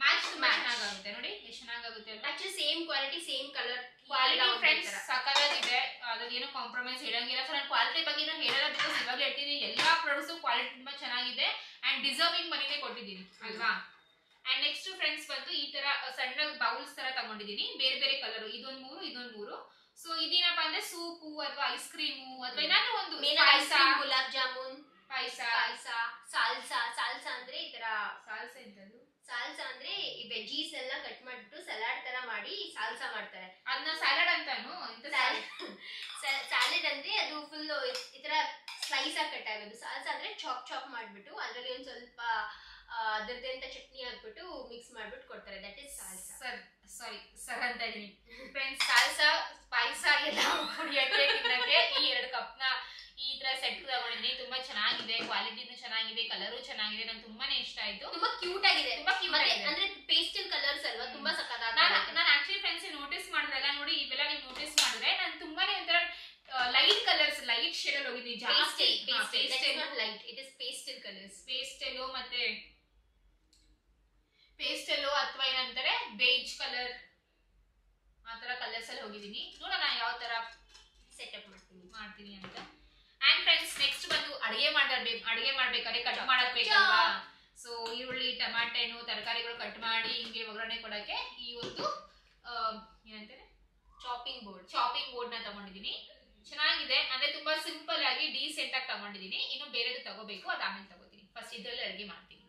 match ತುಂಬಾ ಚೆನ್ನಾಗುತ್ತೆ. ನೋಡಿ ಎಷ್ಟು ಚೆನ್ನಾಗುತ್ತೆ ಅಂತ. Actually same quality same colour quality friends ಸಕಲಾಗಿದೆ, ಅದ್ರಲ್ಲಿ ಏನೋ ಕಾಂಪ್ರಮೈಸ್ ಹೇಳಂಗಿಲ್ಲ. ಸೊ ನಾನು ಕ್ವಾಲಿಟಿ ಬಗ್ಗೆ ನಾನು ಹೇಳಲ್ಲ, ಬಿಕಾಸ್ ಇವಾಗ ಹೇಳ್ತೀನಿ ಎಲ್ಲಾ ಪ್ರಾಡಕ್ಟ್ಸ್ ಕ್ವಾಲಿಟಿ ತುಂಬಾ ಚೆನ್ನಾಗಿದೆ ಅಂಡ್ ಡಿಸರ್ವಿಂಗ್ ಮನಿನೇ ಕೊಟ್ಟಿದ್ದೀನಿ ಅಲ್ವಾ. ಅಂಡ್ ನೆಕ್ಸ್ಟ್ ಫ್ರೆಂಡ್ಸ್ ಬಂದು ಈ ತರ ಸಣ್ಣ ಬೌಲ್ಸ್ ತರ ತಗೊಂಡಿದ್ದೀನಿ, ಬೇರೆ ಬೇರೆ ಕಲರ್, ಇದೊಂದು 3 ಸೊ ಇದೇನಪ್ಪ ಅಂದ್ರೆ ಸೂಪು ಅಥವಾ ಐಸ್ ಕ್ರೀಮು ಅಥವಾ ಏನಾದ್ರು ಒಂದು ಪಾಯಸ, ಗುಲಾಬ್ ಜಾಮೂನ್, ಪಾಯಸ, ಸಾಲ್ಸಾ ಅಂದ್ರೆ ಈ ತರ ಸಾಲ್ಸಾ ಅಂದ್ರೆ ಈ ವೆಜ್ಜೀಸ್ ಎಲ್ಲ ಕಟ್ ಮಾಡ್ಬಿಟ್ಟು ಸಲಾಡ್ ತರ ಮಾಡಿ ಸಾಲ್ಸಾ ಮಾಡ್ತಾರೆ. ಅದನ್ನ ಸ್ಯಾಲಡ್ ಅಂತಾನು. ಸ್ಯಾಲಡ್ ಅಂದ್ರೆ ಅದು ಫುಲ್ ಈ ತರ ಸ್ಲೈಸ್ ಆಗಿ ಕಟ್ ಆಗೋದು. ಸಾಲ್ಸಾ ಅಂದ್ರೆ ಚಾಪ್ ಮಾಡ್ಬಿಟ್ಟು ಅದರಲ್ಲಿ ಒಂದ್ ಸ್ವಲ್ಪ ಅದರದ್ದೇ ಅಂತ ಚಟ್ನಿ ಹಾಕ್ಬಿಟ್ಟು ಮಿಕ್ಸ್ ಮಾಡ್ಬಿಟ್ಟು ಕೊಡ್ತಾರೆ. That is salsa. ಸರ್ ಅಂತ ಇದೀನಿ ಫ್ರೆಂಡ್ಸ್. ಸಾಲ್ಸಾ ಪಾಯಸ ಎಲ್ಲ ಕುಡಿಯಕ್ಕೆ ತಿನ್ನಕ್ಕೆ ಈ 2 ಕಪ್ನ ಈ ತರ ಸೆಟ್ ತಗೊಂಡಿದ್ದೀನಿ. ತುಂಬಾ ಚೆನ್ನಾಗಿದೆ, ಕ್ವಾಲಿಟಿನೂ ಚೆನ್ನಾಗಿದೆ, ಕಲರು ಚೆನ್ನಾಗಿದೆ, ನಂಗೆ ತುಂಬಾನೇ ಇಷ್ಟ ಆಯ್ತು. ತುಂಬಾ ಕ್ಯೂಟ್ ಆಗಿದೆ ಅಂದ್ರೆ ಪೇಸ್ಟಲ್ ಕಲರ್ಸ್ ಅಲ್ವಾ, ತುಂಬಾ ಸಕ್ಕತ್ತಾಗಿದೆ. ನಾನು ಆಕ್ಚುಲಿ ಫ್ರೆಂಡ್ಸ್ ನೋಟಿಸ್ ಮಾಡಿದ್ರಲ್ಲ, ನೋಡಿ ಇವೆಲ್ಲ ನೀವು ನೋಟಿಸ್ ಮಾಡಿದ್ರೆ ನಾನು ತುಂಬಾನೇ ಒಂಥರ ಲೈಟ್ ಕಲರ್ಸ್, ಲೈಟ್ ಶೇಡ್ ಅಲ್ಲಿ ಹೋಗಿದ್ದೀನಿ ಜಾಸ್ತಿ. ಪೇಸ್ಟಲ್ ಕಲರ್ಸ್, ಪೇಸ್ಟಲ್ ಮತ್ತೆ ಪೇಸ್ಟಲ್ ಅಥವಾ ಏನಂತಾರೆ ಬೇಜ್ ಕಲರ್, ಆ ತರ ಕಲರ್ಸ್ ಅಲ್ಲಿ ಹೋಗಿದ್ದೀನಿ. ನೋಡೋಣ ಯಾವ ತರ ಸೆಟಪ್ ಮಾಡ್ತೀನಿ ಅಂತ. ಅಂಡ್ ಫ್ರೆಂಡ್ಸ್ ನೆಕ್ಸ್ಟ್ ಬಂದು ಅಡಿಗೆ ಮಾಡ್ಬೇಕಾದ್ರೆ ಕಟ್ ಮಾಡಕ್ ಬೇಕಲ್ವಾ. ಸೊ ಈರುಳ್ಳಿ, ಟಮಾಟೆನು, ತರಕಾರಿಗಳು ಕಟ್ ಮಾಡಿ ಹಿಂಗೆ ಒಗ್ಗರಣೆ ಕೊಡಕ್ಕೆ ಈ ಒಂದು ಏನಂತಾರೆ ಚಾಪಿಂಗ್ ಬೋರ್ಡ್ ನ ತಗೊಂಡಿದ್ದೀನಿ. ಚೆನ್ನಾಗಿದೆ, ಅಂದ್ರೆ ತುಂಬಾ ಸಿಂಪಲ್ ಆಗಿ ಡೀಸೆಂಟ್ ಆಗಿ ತಗೊಂಡಿದ್ದೀನಿ. ಇನ್ನು ಬೇರೆದು ತಗೋಬೇಕು, ಅದು ಆಮೇಲೆ ತಗೋತೀನಿ. ಫಸ್ಟ್ ಇದ್ರಲ್ಲಿ ಅಡಿಗೆ ಮಾಡ್ತೀನಿ.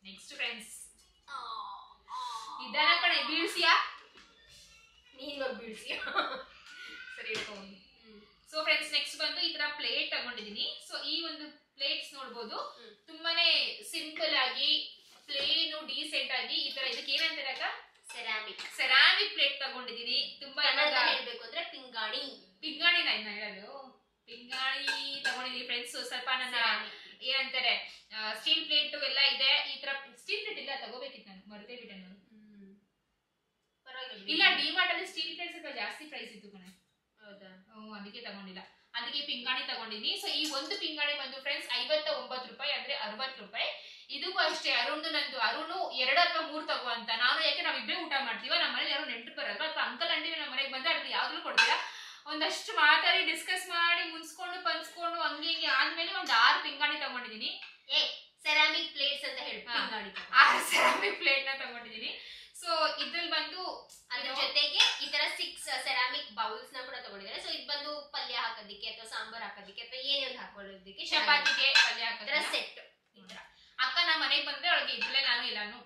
ನೆಕ್ಸ್ಟ್ ಫ್ರೆಂಡ್ಸ್ ಇದನ್ನ ಕಡೆ ಬೀಳ್ಸಿಯಾ ನೀನು ಬೀಳ್ಸಿಯಾ ಸರಿ ಇಟ್ಕೊಂಡು. ಸೊ ಫ್ರೆಂಡ್ಸ್ ನೆಕ್ಸ್ಟ್ ಬಂದು ಈ ತರ ಪ್ಲೇಟ್ ತಗೊಂಡಿದ್ದೀನಿ. ಸೊ ಈ ಒಂದು ಪ್ಲೇಟ್ಸ್ ನೋಡ್ಬೋದು, ತುಂಬಾನೇ ಸಿಂಪಲ್ ಆಗಿ ಪ್ಲೇನ್ ಡೀಸೆಂಟ್ ಆಗಿ ಈ ತರ. ಇದಕ್ಕೆ ಏನಂತಾರೆ ಅಕ್ಕ? ಸೆರಾಮಿಕ್ ಪ್ಲೇಟ್ ತಗೊಂಡಿದ್ದೀನಿ. ತುಂಬಾ ಹೇಳ್ಬೇಕು ಅಂದ್ರೆ ಪಿಂಗಾಣಿ ಹೇಳೋದು ಪಿಂಗಾಣಿ ತಗೊಂಡಿದ್ದೀನಿ ಫ್ರೆಂಡ್ಸ್. ಸ್ವಲ್ಪ ನನ್ನ ಏನಂತಾರೆ ಸ್ಟೀಲ್ ಪ್ಲೇಟ್ ಎಲ್ಲ ಇದೆ. ಈ ತರ ಸ್ಟೀಲ್ ಪ್ಲೇಟ್ ಇಲ್ಲ, ತಗೋಬೇಕಿತ್ತು ನಾನು, ಮರ್ತೇ ಬಿಟ್ಟೆ ನಾನು. ಇಲ್ಲ ಡಿಮಾರ್ಟ್ ಅಲ್ಲಿ ಸ್ಟೀಲ್ ಪ್ಲೇಟ್ ಸ್ವಲ್ಪ ಜಾಸ್ತಿ ಪ್ರೈಸ್ ಇತ್ತು ಕಣೆ. ಹೌದಾ? ಅದಕ್ಕೆ ತಗೊಂಡಿಲ್ಲ, ಅದಕ್ಕೆ ಪಿಂಗಾಣಿ ತಗೊಂಡಿನಿ. ಸೊ ಈ ಒಂದು ಪಿಂಗಾಣಿ ಬಂದು ಫ್ರೆಂಡ್ಸ್ 59 ರೂಪಾಯಿ, ಅಂದ್ರೆ 60 ರೂಪಾಯಿ. ಇದಕ್ಕೂ ಅಷ್ಟೇ ಅರುಣ್ 2 ಅಥವಾ 3 ತಗೋ ಅಂತ. ನಾನು ಯಾಕೆ ನಾವಿಬ್ಬರೇ ಊಟ ಮಾಡ್ತೀವ, ನಮ್ಮ ಮನೇಲಿ ಯಾರು ನೆಂಟರು ಬರಲ್ವಾ, ಅಥವಾ ಅಂಕಲ್ ಅಂಟಿ ನಮ್ಮ ಮನೆಗೆ ಬಂದ್ರೆ ಅದ್ರಲ್ಲಿ ಯಾವ್ದು ಕೊಡ್ತೀರಾ, ಒಂದಷ್ಟು ಮಾತಾಡಿ ಡಿಸ್ಕಸ್ ಮಾಡಿ ಮುನ್ಸ್ಕೊಂಡು ಪಂಚ್ಕೊಂಡು ಹಂಗೆ ಹಿಂಗೆ ಆದ್ಮೇಲೆ ಒಂದು 6 ಪಿಂಗಾಣಿ ತಗೊಂಡಿದ್ದೀನಿ. ಸೆರಾಮಿಕ್ ಪ್ಲೇಟ್ಸ್ ಅಂತ ಹೇಳಿ 6 ಸೆರಾಮಿಕ್ ಪ್ಲೇಟ್ ನ ತಗೊಂಡಿದ್ದೀನಿ. ಸೊ ಇದ್ರಲ್ಲಿ ಬಂದು ಅದ್ರ ಜೊತೆಗೆ ಈ ತರ 6 ಸೆರಾಮಿಕ್ ಬೌಲ್ಸ್ ನ ಕೂಡ ತಗೊಂಡಿದ್ದಾರೆ. ಸೊ ಇದು ಬಂದು ಪಲ್ಯ ಹಾಕೋದಿಕ್ಕೆ ಅಥವಾ ಸಾಂಬಾರ್ ಹಾಕೋದಿಕ್ಕೆ ಅಥವಾ ಏನೇ ಒಂದು ಹಾಕೊಳ್ಳೋದಕ್ಕೆ, ಚಪಾತಿಗೆ ಪಲ್ಯ ಹಾಕೋದ್ರ ಸೆಟ್. ಈ ತರ ಅಕ್ಕ ನಮ್ಮ ಮನೆಗೆ ಬಂದ್ರೆ ಅವಳಿಗೆ ಇದ್ರಲ್ಲೇ ನಾನು ಎಲ್ಲಾನು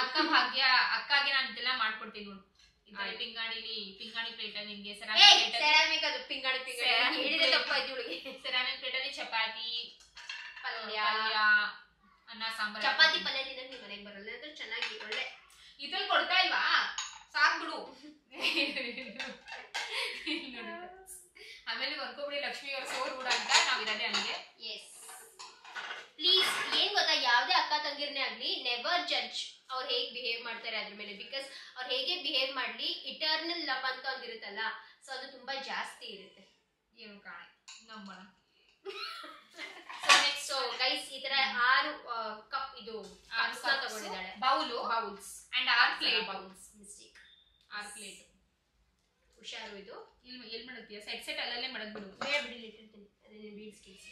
ಅಕ್ಕ ಭಾಗ್ಯ ಅಕ್ಕಗೆ ನಾನು ಇದೆಲ್ಲ ಮಾಡ್ಕೊಡ್ತೀನಿ ನೋಡು. ಪಿಂಗಾಣಿ ಪ್ಲೇಟ್ ಅಲ್ಲಿ ನಿಮ್ಗೆ ಸೆರಾಮಿಕ್ ಅದು ಪಿಂಗಾಣಿ ಹೇಳಿದ್ರೆ ತಪ್ಪಾಯ್ತು ಇವಳಿಗೆ. ಸೆರಾಮಿಕ್ ಪ್ಲೇಟ್ ಅಲ್ಲಿ ಚಪಾತಿ, ಪಲ್ಯ, ಅನ್ನ, ಸಾಂಬಾರ್. ಚಪಾತಿ ಪಲ್ಯ ತಿನ್ನಕ್ ನಿಮ್ ಮನೆಗೆ ಬರಲ್ಲ ಅಂದ್ರೆ ಚೆನ್ನಾಗಿ ಒಳ್ಳೆ ಇದ್ರಲ್ಲಿ ಕೊಡ್ತಾ ಇಲ್ವಾ? ಸಾಕ್ ಬಿಡು. ಆಮೇಲೆ ಅನ್ಕೋಬಿಡಿ ಲಕ್ಷ್ಮಿ ಅವ್ರ ಸೋರ್ ಕೂಡ ಅಂತ ನಾವಿರೋದೇ ಹಂಗೆ. ಪ್ಲೀಸ್ ಏನ್ ಗೊತ್ತಾ, ಯಾವ್ದೇ ಅಕ್ಕ ತಂಗಿರ್ನೇ ಆಗ್ಲಿ ನೆವರ್ ಜಡ್ಜ್ ಅವ್ರು ಹೇಗ್ ಬಿಹೇವ್ ಮಾಡ್ತಾರೆ ಅದ್ರ ಮೇಲೆ. ಬಿಕಾಸ್ ಅವ್ರು ಹೇಗೆ ಬಿಹೇವ್ ಮಾಡ್ಲಿ, ಇಟರ್ನಲ್ ಲವ್ ಅಂತ ಒಂದಿರುತ್ತಲ್ಲ, ಸೊ ಅದು ತುಂಬಾ ಜಾಸ್ತಿ ಇರುತ್ತೆ. ಏನು ಕಾಣ ನಂಬೋಣ. ನೆಕ್ಸ್ಟ್ ಗೈಸ್ ಈ ತರ 6 ಕಪ್ ಇದು ತಗೊಂಡಿದ್ದಾಳೆ. Bowls and 6 plate. Bowls mistake, 6 plate. ಹುಷಾರು. ಇದು ಎಲ್ಲಿ ಮಾಡುತ್ತೀಯ? ಸೆಟ್ ಅಲ್ಲೇ ಮಡಗ್ಬಿಡು. ಬಿಡಿ ಇಟ್ಟಿರ್ತೀನಿ, ಅದನ್ನ ಬೀಡ್ಸ್ ಕಿಲ್ಸಿ.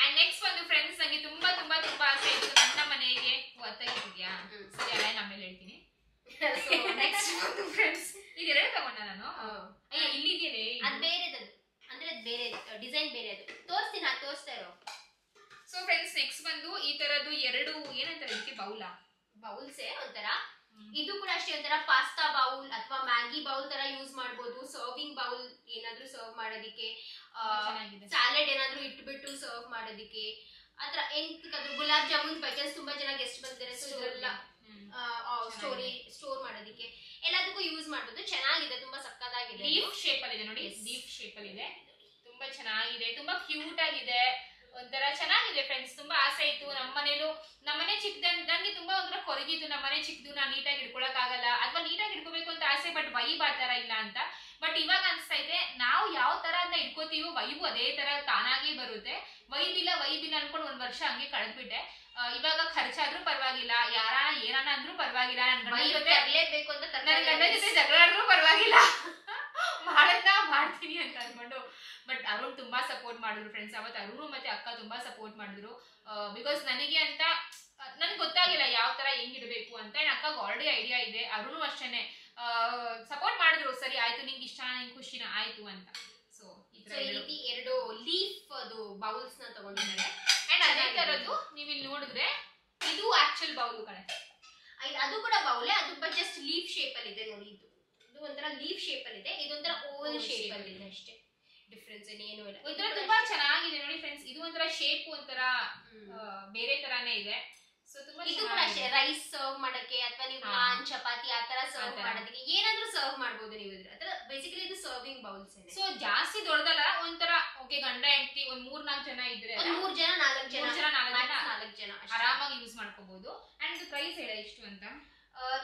ಅಂಡ್ ನೆಕ್ಸ್ಟ್ ಒಂದು ಫ್ರೆಂಡ್ಸ್, ನಂಗೆ ತುಂಬಾ ತುಂಬಾ ತುಂಬಾ ಆಸೆ ಇತ್ತು ನನ್ನ ಮನೆಗೆ ಒತ್ತಾಗಿದ್ಯಾ. ಸರಿ ಅಲ್ಲ ಆಮೇಲೆ ಹೇಳ್ತೀನಿ. ನೆಕ್ಸ್ಟ್ ಒಂದು ಫ್ರೆಂಡ್ಸ್, ಈಗ 2 ತಗೊಂಡ ನಾನು. ಅಯ್ಯ ಇಲ್ಲಿದೆಯೇ, ಅದು ಬೇರೆದು, ಅಂದ್ರೆ ಅದು ಬೇರೆ ಡಿಸೈನ್ ಬೇರೆ. ಅದು ತೋರಿಸ್ತೀನಿ, ಹಾಗೆ ತೋರಿಸ್ತಾ ಇರೋ. ಸೊ ಫ್ರೆಂಡ್ಸ್ ನೆಕ್ಸ್ಟ್ ಬಂದು ಈ ತರದ್ದು 2 ಏನಂತಾರೆ ಇದಕ್ಕೆ, ಬೌಲ್ಸೇ ಒಂಥರ. ಇದು ಕೂಡ ಅಷ್ಟೇ ಒಂಥರ ಪಾಸ್ತಾ ಬೌಲ್ ಅಥವಾ ಮ್ಯಾಗಿ ಬೌಲ್ ತರ ಯೂಸ್ ಮಾಡಬಹುದು. ಸರ್ವಿಂಗ್ ಬೌಲ್ ಏನಾದ್ರೂ ಸರ್ವ್ ಮಾಡೋದಿಕ್ಕೆ, ಸ್ಯಾಲೆಡ್ ಏನಾದ್ರೂ ಇಟ್ಬಿಟ್ಟು ಸರ್ವ್ ಮಾಡೋದಿಕ್ಕೆ, ಆತರ ಎಂತಕ್ಕಾದ್ರೂ ಗುಲಾಬ್ ಜಾಮೂನ್ ಬೈ ಚಾನ್ಸ್ ತುಂಬಾ ಜನ ಗೆಸ್ಟ್ ಬಂದಿದ್ದಾರೆ, ಸೊ ಇದೆಲ್ಲ ಸ್ಟೋರ್ ಮಾಡೋದಿಕ್ಕೆ ಎಲ್ಲದಕ್ಕೂ ಯೂಸ್ ಮಾಡಬಹುದು. ಚೆನ್ನಾಗಿದೆ, ತುಂಬಾ ಸಕ್ಕತ್ತಾಗಿದೆ. ಲೀಫ್ ಶೇಪ್ ಅಲ್ಲಿ ಇದೆ ನೋಡಿ, ಲೀಫ್ ಶೇಪ್ ತುಂಬಾ ಕ್ಯೂಟ್ ಆಗಿದೆ, ಒಂಥರ ಚೆನ್ನಾಗಿದೆ ಫ್ರೆಂಡ್ಸ್. ತುಂಬಾ ಆಸೆ ಇತ್ತು ನಮ್ಮನೆ ಚಿಕ್ಕದಂಗೆ, ನಂಗೆ ತುಂಬಾ ಒಂಥರ ಕೊರಗಿತ್ತು. ನಮ್ಮನೆ ಚಿಕ್ಕದು, ನಾನು ನೀಟಾಗಿ ಇಟ್ಕೊಳಕ್ ಆಗಲ್ಲ, ಅಥವಾ ನೀಟಾಗಿ ಇಟ್ಕೋಬೇಕು ಅಂತ ಆಸೆ, ಬಟ್ ವೈಬ್ ಆ ತರ ಇಲ್ಲ ಅಂತ. ಬಟ್ ಇವಾಗ ಅನ್ಸ್ತಾ ಇದೆ ನಾವು ಯಾವ ತರ ಅಂತ ಇಟ್ಕೋತೀವೋ ವೈಬು ಅದೇ ತರ ತಾನಾಗಿ ಬರುತ್ತೆ. ವೈಬ್ ಇಲ್ಲ ಅನ್ಕೊಂಡು 1 ವರ್ಷ ಹಂಗೆ ಕಳೆದ್ಬಿಟ್ಟೆ. ಇವಾಗ ಖರ್ಚಾದ್ರೂ ಪರವಾಗಿಲ್ಲ, ಏನಾನ ಅಂದ್ರೂ ಪರವಾಗಿಲ್ಲ, ನನ್ನ ಗಂಡ ಜೊತೆ ಜಗಳ ಆದ್ರೂ ಪರವಾಗಿಲ್ಲ, ಮಾಡ್ತೀನಿ ಅಂತ ಅನ್ಕೊಂಡು. ಬಟ್ ಅರುಣ್ ತುಂಬಾ ಸಪೋರ್ಟ್ ಮಾಡಿದ್ರು ಫ್ರೆಂಡ್ಸ್. ಅವತ್ತು ಅರುಣ್ ಮತ್ತೆ ಅಕ್ಕ ತುಂಬಾ ಸಪೋರ್ಟ್ ಮಾಡಿದ್ರು. ಬಿಕಾಸ್ ನನಗೆ ಅಂತ ನನ್ಗೆ ಗೊತ್ತಾಗಿಲ್ಲ ಯಾವ ತರ ಹೆಂಗಿರ್ಬೇಕು ಅಂತ. ಅಕ್ಕಗೆ ಆಲ್ರೆಡಿ ಐಡಿಯಾ ಇದೆ, ಅರುಣ್ ಅಷ್ಟೇನೆ ಸಪೋರ್ಟ್ ಮಾಡಿದ್ರು. ಸರಿ ಆಯ್ತು, ನಿಂಗೆ ಇಷ್ಟ, ನಿಂಗೆ ಖುಷಿನ ಆಯ್ತು ಅಂತ. ಸೊ ಈ ರೀತಿ 2 ಲೀಫ್ ಅದು ಬೌಲ್ಸ್ ನ ತಗೊಂಡಿದ್ದಾರೆ. ಅಂಡ್ ಅದೇ ತರದ್ದು ನೀವು ಇಲ್ಲಿ ನೋಡಿದ್ರೆ ಇದು ಆಕ್ಚುಲ್ ಬೌಲ್ ಕಣೆ, ಅದು ಕೂಡ ಬೌಲೇ, ಅದು ಜಸ್ಟ್ ಲೀಫ್ ಶೇಪ್ ಅಲ್ಲಿ ಇದೆ ನೋಡಿ. ಇದು ಒಂಥರ ಲೀಫ್ ಶೇಪ್ ಅಲ್ಲಿ ಇದೆ, ಇದೊಂಥರ ಓವಲ್ ಶೇಪ್ ಅಲ್ಲಿ ಇದೆ ಅಷ್ಟೇ, ಡಿಫ್ರೆನ್ಸ್ ಏನು ಇಲ್ಲ. ಒಂಥರ ತುಂಬಾ ಚೆನ್ನಾಗಿದೆ ನೋಡಿ ಫ್ರೆಂಡ್ಸ್. ಇದು ಒಂಥರ ಶೇಪ್ ಒಂಥರ ಬೇರೆ ತರಾನೇ ಇದೆ. ಸೊ ತುಂಬಾ ಇದು ಕೂಡ ಅಷ್ಟೇ, ರೈಸ್ ಸರ್ವ್ ಮಾಡಕ್ಕೆ ಅಥವಾ ನೀವು ನಾನ್ ಚಪಾತಿ ಆ ತರ ಸರ್ವ್ ಮಾಡೋದಕ್ಕೆ ಏನಾದ್ರೂ ಸರ್ವ್ ಮಾಡಬಹುದು ನೀವು. ಇದ್ರ ಬೇಸಿಕಲಿ ಇದು ಸರ್ವಿಂಗ್ ಬೌಲ್ಸ್. ಸೊ ಜಾಸ್ತಿ ದೊಡ್ಡದಲ್ಲ, ಒಂಥರ ಓಕೆ ಗಂಡ ಹೆಂಡತಿ ಒಂದ್ 3-4 ಜನ ಇದ್ರೆ, 3 ಜನ 4 ಜನ ಆರಾಮಾಗಿ ಯೂಸ್ ಮಾಡ್ಕೋಬಹುದು. ಅಂಡ್ ಇದು ಪ್ರೈಸ್ ಹೇಳ ಎಷ್ಟು ಅಂತ.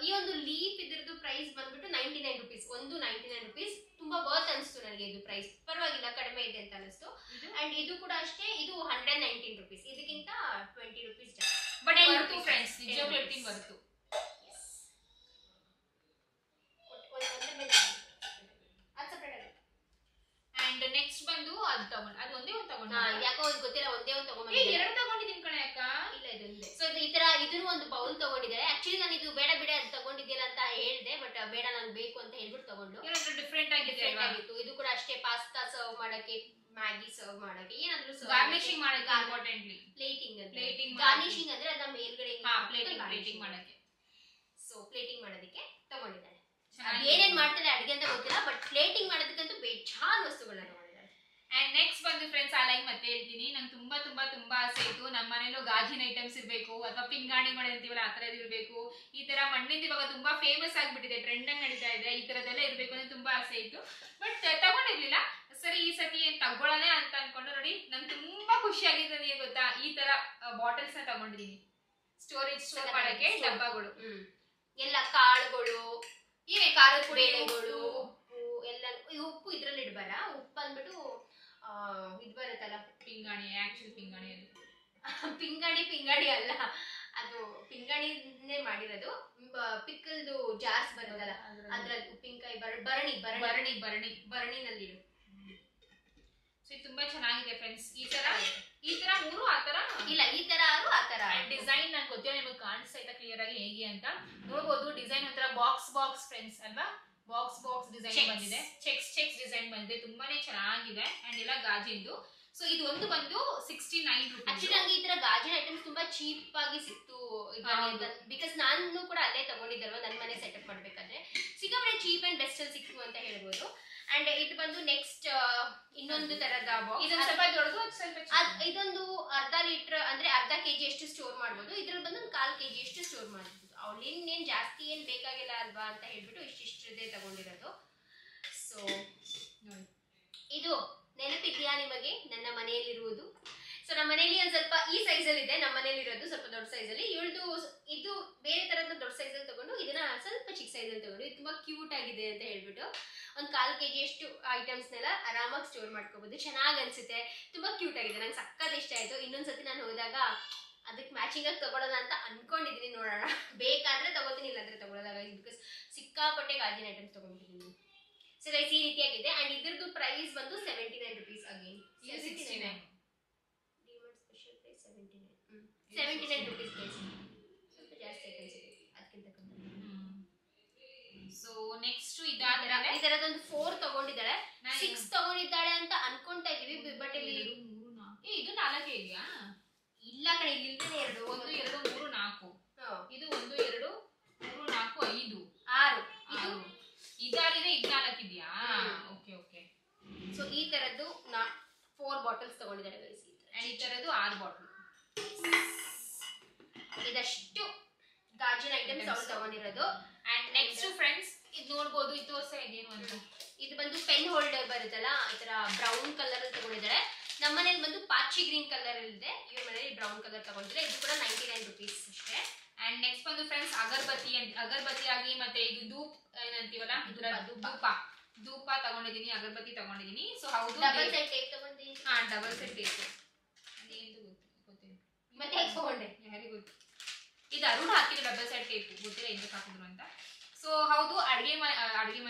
ಈ ಒಂದು ಲೀಫ್ ಇದ್ರದ್ದು ಪ್ರೈಸ್ ಬಂದ್ಬಿಟ್ಟು 99 ರೂಪೀಸ್, ಒಂದು 99 ರೂಪೀಸ್. ತುಂಬಾ ವರ್ತ್ ಅನಿಸ್ತು ನನಗೆ ಇದು ಪ್ರೈಸ್, ಪರವಾಗಿಲ್ಲ ಕಡಿಮೆ ಇದೆ ಅಂತ ಅನಿಸ್ತು. ಅಂಡ್ ಇದು ಕೂಡ ಅಷ್ಟೇ, ಇದು 119 ರೂಪೀಸ್, ಇದಕ್ಕಿಂತ 20 ರೂಪೀಸ್ ಜಾಸ್ತಿ. ಬಟ್ ವರ್ತು ಫ್ರೆಂಡ್ಸ್, ನಿಜವಾಗ್ಲೂ ಹೇಳ್ತೀನಿ ವರ್ತು. ಅಂಡ್ ನೆಕ್ಸ್ಟ್ ಬಂದು ಅದು ತಗೊಂಡು, ಅದು ಒಂದೇ ಒಂದು ತಗೊಂಡು, ಯಾಕೋ ಗೊತ್ತಿಲ್ಲ, ಒಂದೇ ಒಂದು ತಗೊಂಡು 2 ತಗೊಂಡಿದ್ದೀನಿ ಕಣೆ ಅಕ್ಕ. ಇಲ್ಲ ಇದೊಂದೇ. ಸೊ ಈ ತರ ಇದನ್ನು ಒಂದು ಬೌಲ್ ತಗೊಂಡಿದ್ದಾರೆ. ಆಕ್ಚುಲಿ ನಾನು ಇದು ಬೇಡ ಅದು ತಗೊಂಡಿದ್ದಿಲ್ಲ ಅಂತ ಹೇಳಿದೆ, ಬಟ್ ಬೇಡ ನಂಗೆ ಬೇಕು ಅಂತ ಹೇಳ್ಬಿಟ್ಟು ತಗೊಂಡು. ಡಿಫ್ರೆಂಟ್ ಆಗಿತ್ತು. ಇದು ಕೂಡ ಅಷ್ಟೇ, ಪಾಸ್ತಾ ಸರ್ವ್ ಮಾಡಕ್ಕೆ, ಮ್ಯಾಗಿ ಸರ್ವ್ ಮಾಡಕ್ಕೆ, ಏನಾದ್ರೂ ಗಾರ್ನಿಶಿಂಗ್ ಮಾಡಕ್ಕೆ, ಇಂಪಾರ್ಟೆಂಟ್ಲಿ ಪ್ಲೇಟಿಂಗ್ ಗಾರ್ನಿಶಿಂಗ್ ಅಂದ್ರೆ ಅದನ್ನ ಮೇಲ್ಗಡೆ ಪ್ಲೇಟಿಂಗ್ ಮಾಡಕ್ಕೆ. ಸೊ ಪ್ಲೇಟಿಂಗ್ ಮಾಡೋದಕ್ಕೆ ತಗೊಂಡಿದ್ದಾರೆ. ಏನೇನ್ ಮಾಡ್ತಾರೆ ಅಡಿಗೆ ಅಂತ ಗೊತ್ತಿಲ್ಲ, ಬಟ್ ಪ್ಲೇಟಿಂಗ್ ಮಾಡೋದಕ್ಕಂತೂ ಬೇಜಾನ್ ವಸ್ತುಗಳನ್ನ ತಗೊಂಡಿದ್ದಾರೆ. ಅಂಡ್ ನೆಕ್ಸ್ಟ್ ಬಂದು ಫ್ರೆಂಡ್ಸ್, ಆ ಲೈನ್ ಮತ್ತೆ ಹೇಳ್ತೀನಿ, ನಂಗೆ ತುಂಬಾ ಆಸೆ ಇತ್ತು ನಮ್ಮ ಮನೇಲೂ ಗಾಜಿನ ಐಟಮ್ಸ್ ಇರಬೇಕು, ಅಥವಾ ಪಿಂಗಾಣಿಗಳು ಅಂತೀವಲ್ಲ ಆ ಥರದ್ದು ಇರಬೇಕು. ಈ ತರ ಮಣ್ಣಿಂದ ಇವಾಗ ತುಂಬಾ ಫೇಮಸ್ ಆಗಿಬಿಟ್ಟಿದೆ, ಟ್ರೆಂಡ್ ಆಗಿ ನಡೀತಾ ಇದೆ, ಈ ತರದೆಲ್ಲ ಇರಬೇಕು ಅಂತ ತುಂಬಾ ಆಸೆ ಇತ್ತು. ಬಟ್ ತಗೊಂಡಿರ್ಲಿಲ್ಲ. ಸರಿ ಈ ಸತಿ ಏನ್ ತಗೊಳ್ಳೋಣ ಅಂತ ಅನ್ಕೊಂಡು ನೋಡಿ, ನಂಗೆ ತುಂಬಾ ಖುಷಿ ಆಗಿದೆ. ನಿಮಗೆ ಗೊತ್ತಾ, ಈ ತರ ಬಾಟಲ್ಸ್ ನ ತಗೊಂಡಿದೀನಿ, ಸ್ಟೋರೇಜ್ ಸ್ಟೋರ್ ಮಾಡಕ್ಕೆ ಡಬ್ಬಗಳು, ಎಲ್ಲ ಕಾಳುಗಳು, ಏನೇ ಖಾರದ ಪುಡಿ, ಬೇಳೆಗಳು, ಉಪ್ಪು ಎಲ್ಲ. ಉಪ್ಪು ಇದ್ರಲ್ಲಿ ಇಡಬಾರ, ಉಪ್ಪು ಅಂದ್ಬಿಟ್ಟು ಇದು ಬರುತ್ತಲ್ಲ ಪಿಂಗಾಣಿ, ಆಕ್ಚುಲ್ ಪಿಂಗಾಣಿ. ಅದು ಪಿಂಗಾಣಿ ಅಲ್ಲ, ಅದು ಪಿಂಗಾಣಿನೇ ಮಾಡಿರೋದು. ಪಿಕ್ಕಲ್ದು ಜಾರ್ಸ್ ಬರುತ್ತಲ್ಲ ಅದ್ರಲ್ಲಿ ಉಪ್ಪಿನಕಾಯಿ, ಬರಣಿನಲ್ಲಿ. ಸೊ ಇದು ತುಂಬಾ ಚೆನ್ನಾಗಿದೆ ಫ್ರೆಂಡ್ಸ್. ಈ ತರ 3 ಆ ತರ ಇಲ್ಲ, ಈ ತರ ಆ ತರ ಡಿಸೈನ್ ನಂಗೆ ಗೊತ್ತಿಲ್ಲ, ನಿಮಗೆ ಕಾಣಿಸ್ತಾ ಇತ್ತ ಕ್ಲಿಯರ್ ಆಗಿ ಹೇಗೆ ಅಂತ ನೋಡ್ಬೋದು. ಡಿಸೈನ್ ಒಂಥರ ಬಾಕ್ಸ್ ಫ್ರೆಂಡ್ಸ್ ಅಲ್ವಾ, ಬಾಕ್ಸ್ ಡಿಸೈನ್ ಬಂದಿದೆ, ಚೆಕ್ಸ್ ಡಿಸೈನ್ ಬಂದಿದೆ, ತುಂಬಾನೇ ಚೆನ್ನಾಗಿದೆ. ಅಂಡ್ ಎಲ್ಲ ಗಾಜಿಂದು. ಸೊ ಇದು ಒಂದು ಬಂದು 69 ರೂಪೀಸ್. ಆಕ್ಚುಲಿ ನಂಗೆ ಈ ತರ ಗಾಜಿನ ಐಟಮ್ಸ್ ತುಂಬಾ ಚೀಪ್ ಆಗಿ ಸಿಕ್ತು, ಬಿಕಾಸ್ ನಾನು ಕೂಡ ಅಲ್ಲೇ ತಗೊಂಡಿದ್ದಲ್ವಾ ನನ್ನ ಮನೆ ಸೆಟಪ್ ಮಾಡ್ಬೇಕಾದ್ರೆ. ಸಿಕ್ಕಾಪಟ್ಟೆ ಚೀಪ್ ಅಂಡ್ ಬೆಸ್ಟ್ ಅಲ್ಲಿ ಸಿಕ್ತು ಅಂತ ಹೇಳ್ಬೋದು. ಅಂಡ್ ಇದು ಬಂದು ನೆಕ್ಸ್ಟ್ ಇನ್ನೊಂದು ತರದ ಬಾಕ್ಸ್, ಇದೊಂದು ಸ್ವಲ್ಪ ದೊಡ್ಡದು, ಇದೊಂದು ಅರ್ಧ ಲೀಟರ್ ಅಂದ್ರೆ ಅರ್ಧ ಕೆಜಿ ಅಷ್ಟು ಸ್ಟೋರ್ ಮಾಡ್ಬೋದು. ಇದ್ರಲ್ಲಿ ಬಂದು 1/4 ಕೆಜಿ ಅಷ್ಟು ಸ್ಟೋರ್ ಮಾಡ್ಬೋದು. ಅವ್ಳೇನ್ ಜಾಸ್ತಿ ಏನ್ ಬೇಕಾಗಿಲ್ಲ ಅಲ್ವಾ ಅಂತ ಹೇಳ್ಬಿಟ್ಟು ಇಷ್ಟಿಷ್ಟೇ ತಗೊಂಡಿರೋದು. ಸೊ ಇದು ನೆನಪಿದ್ಯಾ ನಿಮಗೆ ನನ್ನ ಮನೆಯಲ್ಲಿರುವುದು? ಸೊ ನಮ್ಮ ಮನೆಯಲ್ಲಿ ಒಂದು ಸ್ವಲ್ಪ ಈ ಸೈಜ್ ಅಲ್ಲಿ ಇದೆ, ನಮ್ಮ ಮನೇಲಿ ಇರೋದು ಸ್ವಲ್ಪ ದೊಡ್ಡ ಸೈಜ್ ಅಲ್ಲಿ. ಇದು ಬೇರೆ ತರದ ದೊಡ್ಡ ಸೈಜ್ ಅಲ್ಲಿ ತಗೊಂಡು, ಇದನ್ನ ಸ್ವಲ್ಪ ಚಿಕ್ಕ ಸೈಜ್ ಅಲ್ಲಿ ತಗೊಂಡು, ಇದು ತುಂಬಾ ಕ್ಯೂಟ್ ಆಗಿದೆ ಅಂತ ಹೇಳ್ಬಿಟ್ಟು 1/4 ಕೆಜಿ ಅಷ್ಟು ಐಟಮ್ಸ್ ನೆಲ್ಲ ಆರಾಮಾಗಿ ಸ್ಟೋರ್ ಮಾಡ್ಕೋಬಹುದು. ಚೆನ್ನಾಗಿ ಅನ್ಸುತ್ತೆ, ತುಂಬಾ ಕ್ಯೂಟ್ ಆಗಿದೆ, ನಂಗೆ ಸಕ್ಕತ್ ಇಷ್ಟ ಆಯ್ತು. ಇನ್ನೊಂದ್ಸತಿ ನಾನು ಹೋದಾಗ ಅದಕ್ಕೆ ಮ್ಯಾಚಿಂಗ್ ಆಗಿ ತಗೊಳ್ಳೋಣ ಅಂತ ಅನ್ಕೊಂಡಿದೀನಿ, ನೋಡೋಣ. ಬೇಕಾದ್ರೆ ತಗೋತೀನಿ, ಇಲ್ಲಾಂದ್ರೆ ತಗೊಳ್ಳೋದಾಗ, ಬಿಕಾಸ್ ಸಿಕ್ಕಾಪಟ್ಟೆ ಗಾಜಿನ ಐಟಮ್ಸ್ ತಗೊಂಡಿದ್ದೀನಿ. ಸೊ ಗೈಸ್ ಈ ರೀತಿಯಾಗಿದೆ. ಅಂಡ್ ಇದ್ರದ್ದು ಪ್ರೈಸ್ ಬಂದು 79 rupees. Again 69 special price 79 rupees. ಸ್ವಲ್ಪ ಜಾಸ್ತಿ ಅನ್ಸುತ್ತೆ ಅದಕ್ಕಿಂತ ಕಮ್ಮಿ. ಸೊ ನೆಕ್ಸ್ಟ್ ಇದಾದ್ರೆ ಈ ತರದೊಂದು 4 ತಗೊಂಡಿದ್ದಾಳೆ, 6 ತಗೊಂಡಿದ್ದಾಳೆ ಅಂತ ಅನ್ಕೊಂತಾ ಇದೀವಿ. ಬಟ್ ಇಲ್ಲಿ ಇದು 4 ಇದೆಯಾ? ಇಲ್ಲ ಕಡೆ, ಇಲ್ಲಿ 2 1 2 3 4 ಇದು 1 2 3 4 5 6 ಇದು ಇದಾಗಿದೆ. ಇದು 4 ಇದೆಯಾ? ಓಕೆ. ಸೊ ಈ ತರದ್ದು 4 ಬಾಟಲ್ಸ್ ತಗೊಂಡಿದ್ದಾರೆ ಗೈಸ್. ಈ ತರದ್ದು 6 ಬಾಟಲ್. ಇದಷ್ಟು ಗಾಜಿನ ಐಟಮ್ಸ್ ಅವ್ರು ತಗೊಂಡಿರೋದು. ಅಂಡ್ ನೆಕ್ಸ್ಟ್ ಫ್ರೆಂಡ್ಸ್ ಇದು ನೋಡ್ಬೋದು, ಇದು ಇದೇನು ಅಂತ, ಇದು ಬಂದು ಪೆನ್ ಹೋಲ್ಡರ್ ಬರುತ್ತಲ್ಲ, ಈ ತರ ಬ್ರೌನ್ ಕಲರ್ ಅಲ್ಲಿ ತಗೊಂಡಿದ್ದಾರೆ. ಬಂದು ಪಾಚಿ ಗ್ರೀನ್ ಕಲರ್ ಇದೆ, ಇವ್ರ ಮನೇಲಿ ಬ್ರೌನ್ ಕಲರ್ ತಗೊಂಡಿದ್ರೆ ಇದು ಕೂಡ 99 ರೂಪೀಸ್ ಅಷ್ಟೇ. ಅಂಡ್ ನೆಕ್ಸ್ಟ್ ಬಂದು ಫ್ರೆಂಡ್ಸ್ ಅಗರ್ಬತ್ತಿ ಆಗಿ ಮತ್ತೆ ಇದು ಧೂಪ್ ಏನಂತೀವಲ್ಲ ಧೂಪ ತಗೊಂಡಿದೀನಿ, ಅಗರ್ಬತ್ತಿ ತಗೊಂಡಿದೀನಿ. ಸೊ ಹೌದು ಡಬಲ್ ಸೆಟ್ ಟೇಪ್ ತಗೊಂಡಿದ್ದೀನಿ. ಡಬಲ್ ಸೆಟ್ ಟೇಪ್ ಅದೇನು ಗೊತ್ತಿಲ್ಲ ಮತ್ತೆ ಹೇಗೆ ತಗೊಂಡೆ ಯಾರಿಗೂ ಗೊತ್ತು. ಇದು ಅರುಣ್ ಹಾಕಿದ್ರು ಡಬಲ್ ಸೆಟ್ ಟೇಪ್, ಗೊತ್ತಿಲ್ಲ ಎಂತ ಹಾಕಿದ್ರು ಅಂತ. ಸೊ ಹೌದು ಅಡ್ಗೆ ಮನೆ